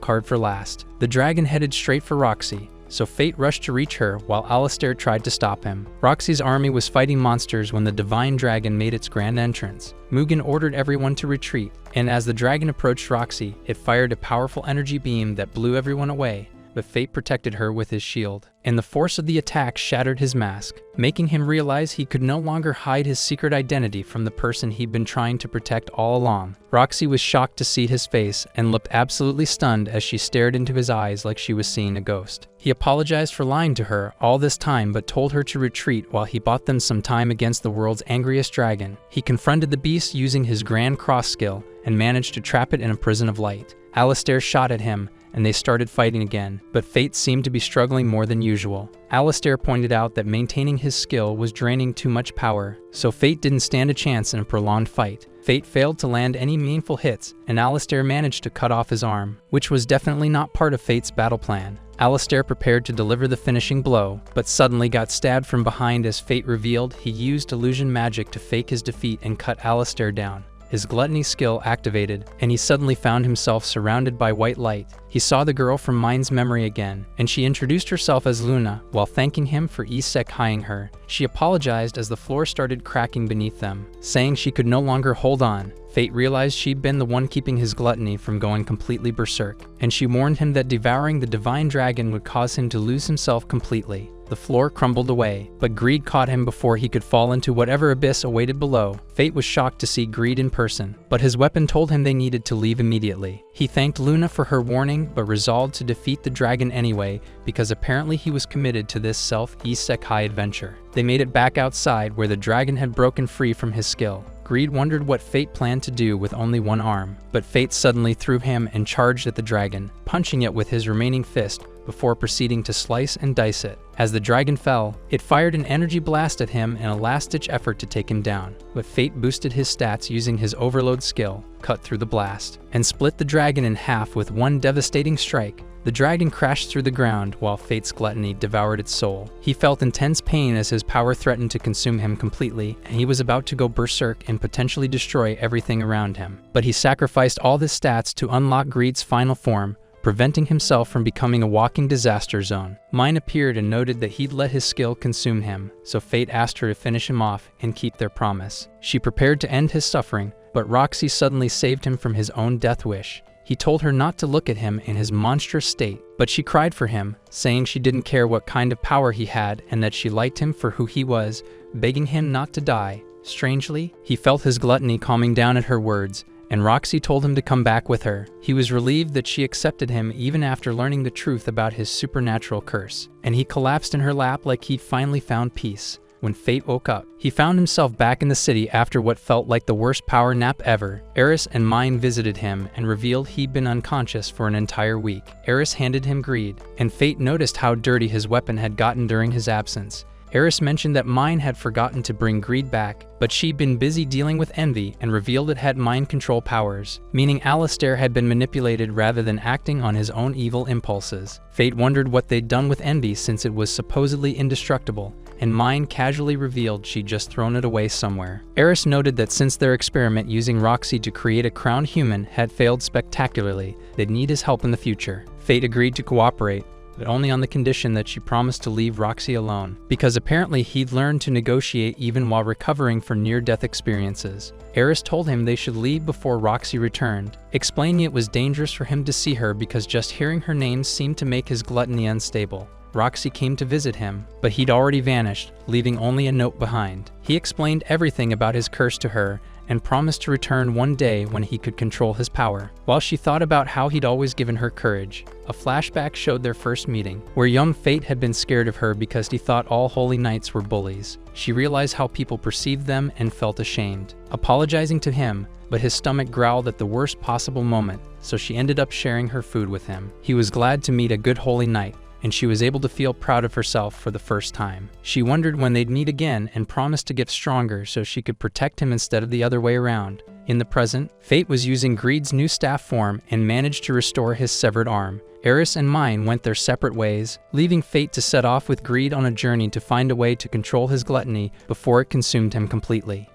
card for last. The dragon headed straight for Roxy, so Fate rushed to reach her while Alistair tried to stop him. Roxy's army was fighting monsters when the divine dragon made its grand entrance. Mugen ordered everyone to retreat, and as the dragon approached Roxy, it fired a powerful energy beam that blew everyone away, but Fate protected her with his shield, and the force of the attack shattered his mask, making him realize he could no longer hide his secret identity from the person he'd been trying to protect all along. Roxy was shocked to see his face and looked absolutely stunned as she stared into his eyes like she was seeing a ghost. He apologized for lying to her all this time but told her to retreat while he bought them some time against the world's angriest dragon. He confronted the beast using his Grand Cross skill and managed to trap it in a prison of light. Alistair shot at him, and they started fighting again, but Fate seemed to be struggling more than usual. Alistair pointed out that maintaining his skill was draining too much power, so Fate didn't stand a chance in a prolonged fight. Fate failed to land any meaningful hits, and Alistair managed to cut off his arm, which was definitely not part of Fate's battle plan. Alistair prepared to deliver the finishing blow, but suddenly got stabbed from behind as Fate revealed he used illusion magic to fake his defeat and cut Alistair down. His gluttony skill activated, and he suddenly found himself surrounded by white light. He saw the girl from Mind's memory again, and she introduced herself as Luna while thanking him for isekaiing her. She apologized as the floor started cracking beneath them, saying she could no longer hold on. Fate realized she'd been the one keeping his gluttony from going completely berserk, and she warned him that devouring the divine dragon would cause him to lose himself completely. The floor crumbled away, but Greed caught him before he could fall into whatever abyss awaited below. Fate was shocked to see Greed in person, but his weapon told him they needed to leave immediately. He thanked Luna for her warning, but resolved to defeat the dragon anyway, because apparently he was committed to this self-isekai adventure. They made it back outside where the dragon had broken free from his skill. Greed wondered what Fate planned to do with only one arm, but Fate suddenly threw him and charged at the dragon, punching it with his remaining fist before proceeding to slice and dice it. As the dragon fell, it fired an energy blast at him in a last-ditch effort to take him down, but Fate boosted his stats using his overload skill, cut through the blast, and split the dragon in half with one devastating strike. The dragon crashed through the ground while Fate's gluttony devoured its soul. He felt intense pain as his power threatened to consume him completely, and he was about to go berserk and potentially destroy everything around him. But he sacrificed all his stats to unlock Greed's final form, preventing himself from becoming a walking disaster zone. Mine appeared and noted that he'd let his skill consume him, so Fate asked her to finish him off and keep their promise. She prepared to end his suffering, but Roxy suddenly saved him from his own death wish. He told her not to look at him in his monstrous state, but she cried for him, saying she didn't care what kind of power he had and that she liked him for who he was, begging him not to die. Strangely, he felt his gluttony calming down at her words, and Roxy told him to come back with her. He was relieved that she accepted him even after learning the truth about his supernatural curse, and he collapsed in her lap like he'd finally found peace. When Fate woke up, he found himself back in the city after what felt like the worst power nap ever. Eris and Mine visited him and revealed he'd been unconscious for an entire week. Eris handed him Greed, and Fate noticed how dirty his weapon had gotten during his absence. Eris mentioned that Mine had forgotten to bring Greed back, but she'd been busy dealing with Envy and revealed it had mind control powers, meaning Alistair had been manipulated rather than acting on his own evil impulses. Fate wondered what they'd done with Envy since it was supposedly indestructible, and Mine casually revealed she'd just thrown it away somewhere. Eris noted that since their experiment using Roxy to create a crowned human had failed spectacularly, they'd need his help in the future. Fate agreed to cooperate, but only on the condition that she promised to leave Roxy alone, because apparently he'd learned to negotiate even while recovering from near-death experiences. Eris told him they should leave before Roxy returned, explaining it was dangerous for him to see her because just hearing her name seemed to make his gluttony unstable. Roxy came to visit him, but he'd already vanished, leaving only a note behind. He explained everything about his curse to her and promised to return one day when he could control his power. While she thought about how he'd always given her courage, a flashback showed their first meeting, where young Fate had been scared of her because he thought all holy knights were bullies. She realized how people perceived them and felt ashamed, apologizing to him, but his stomach growled at the worst possible moment, so she ended up sharing her food with him. He was glad to meet a good holy knight, and she was able to feel proud of herself for the first time. She wondered when they'd meet again and promised to get stronger so she could protect him instead of the other way around. In the present, Fate was using Greed's new staff form and managed to restore his severed arm. Eris and Mine went their separate ways, leaving Fate to set off with Greed on a journey to find a way to control his gluttony before it consumed him completely.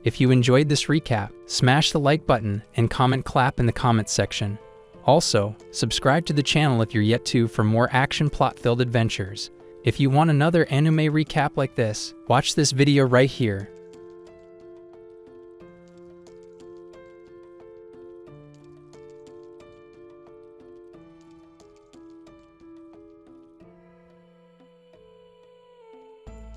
If you enjoyed this recap, smash the like button and comment clap in the comments section. Also, subscribe to the channel if you're yet to for more action plot-filled adventures. If you want another anime recap like this, watch this video right here.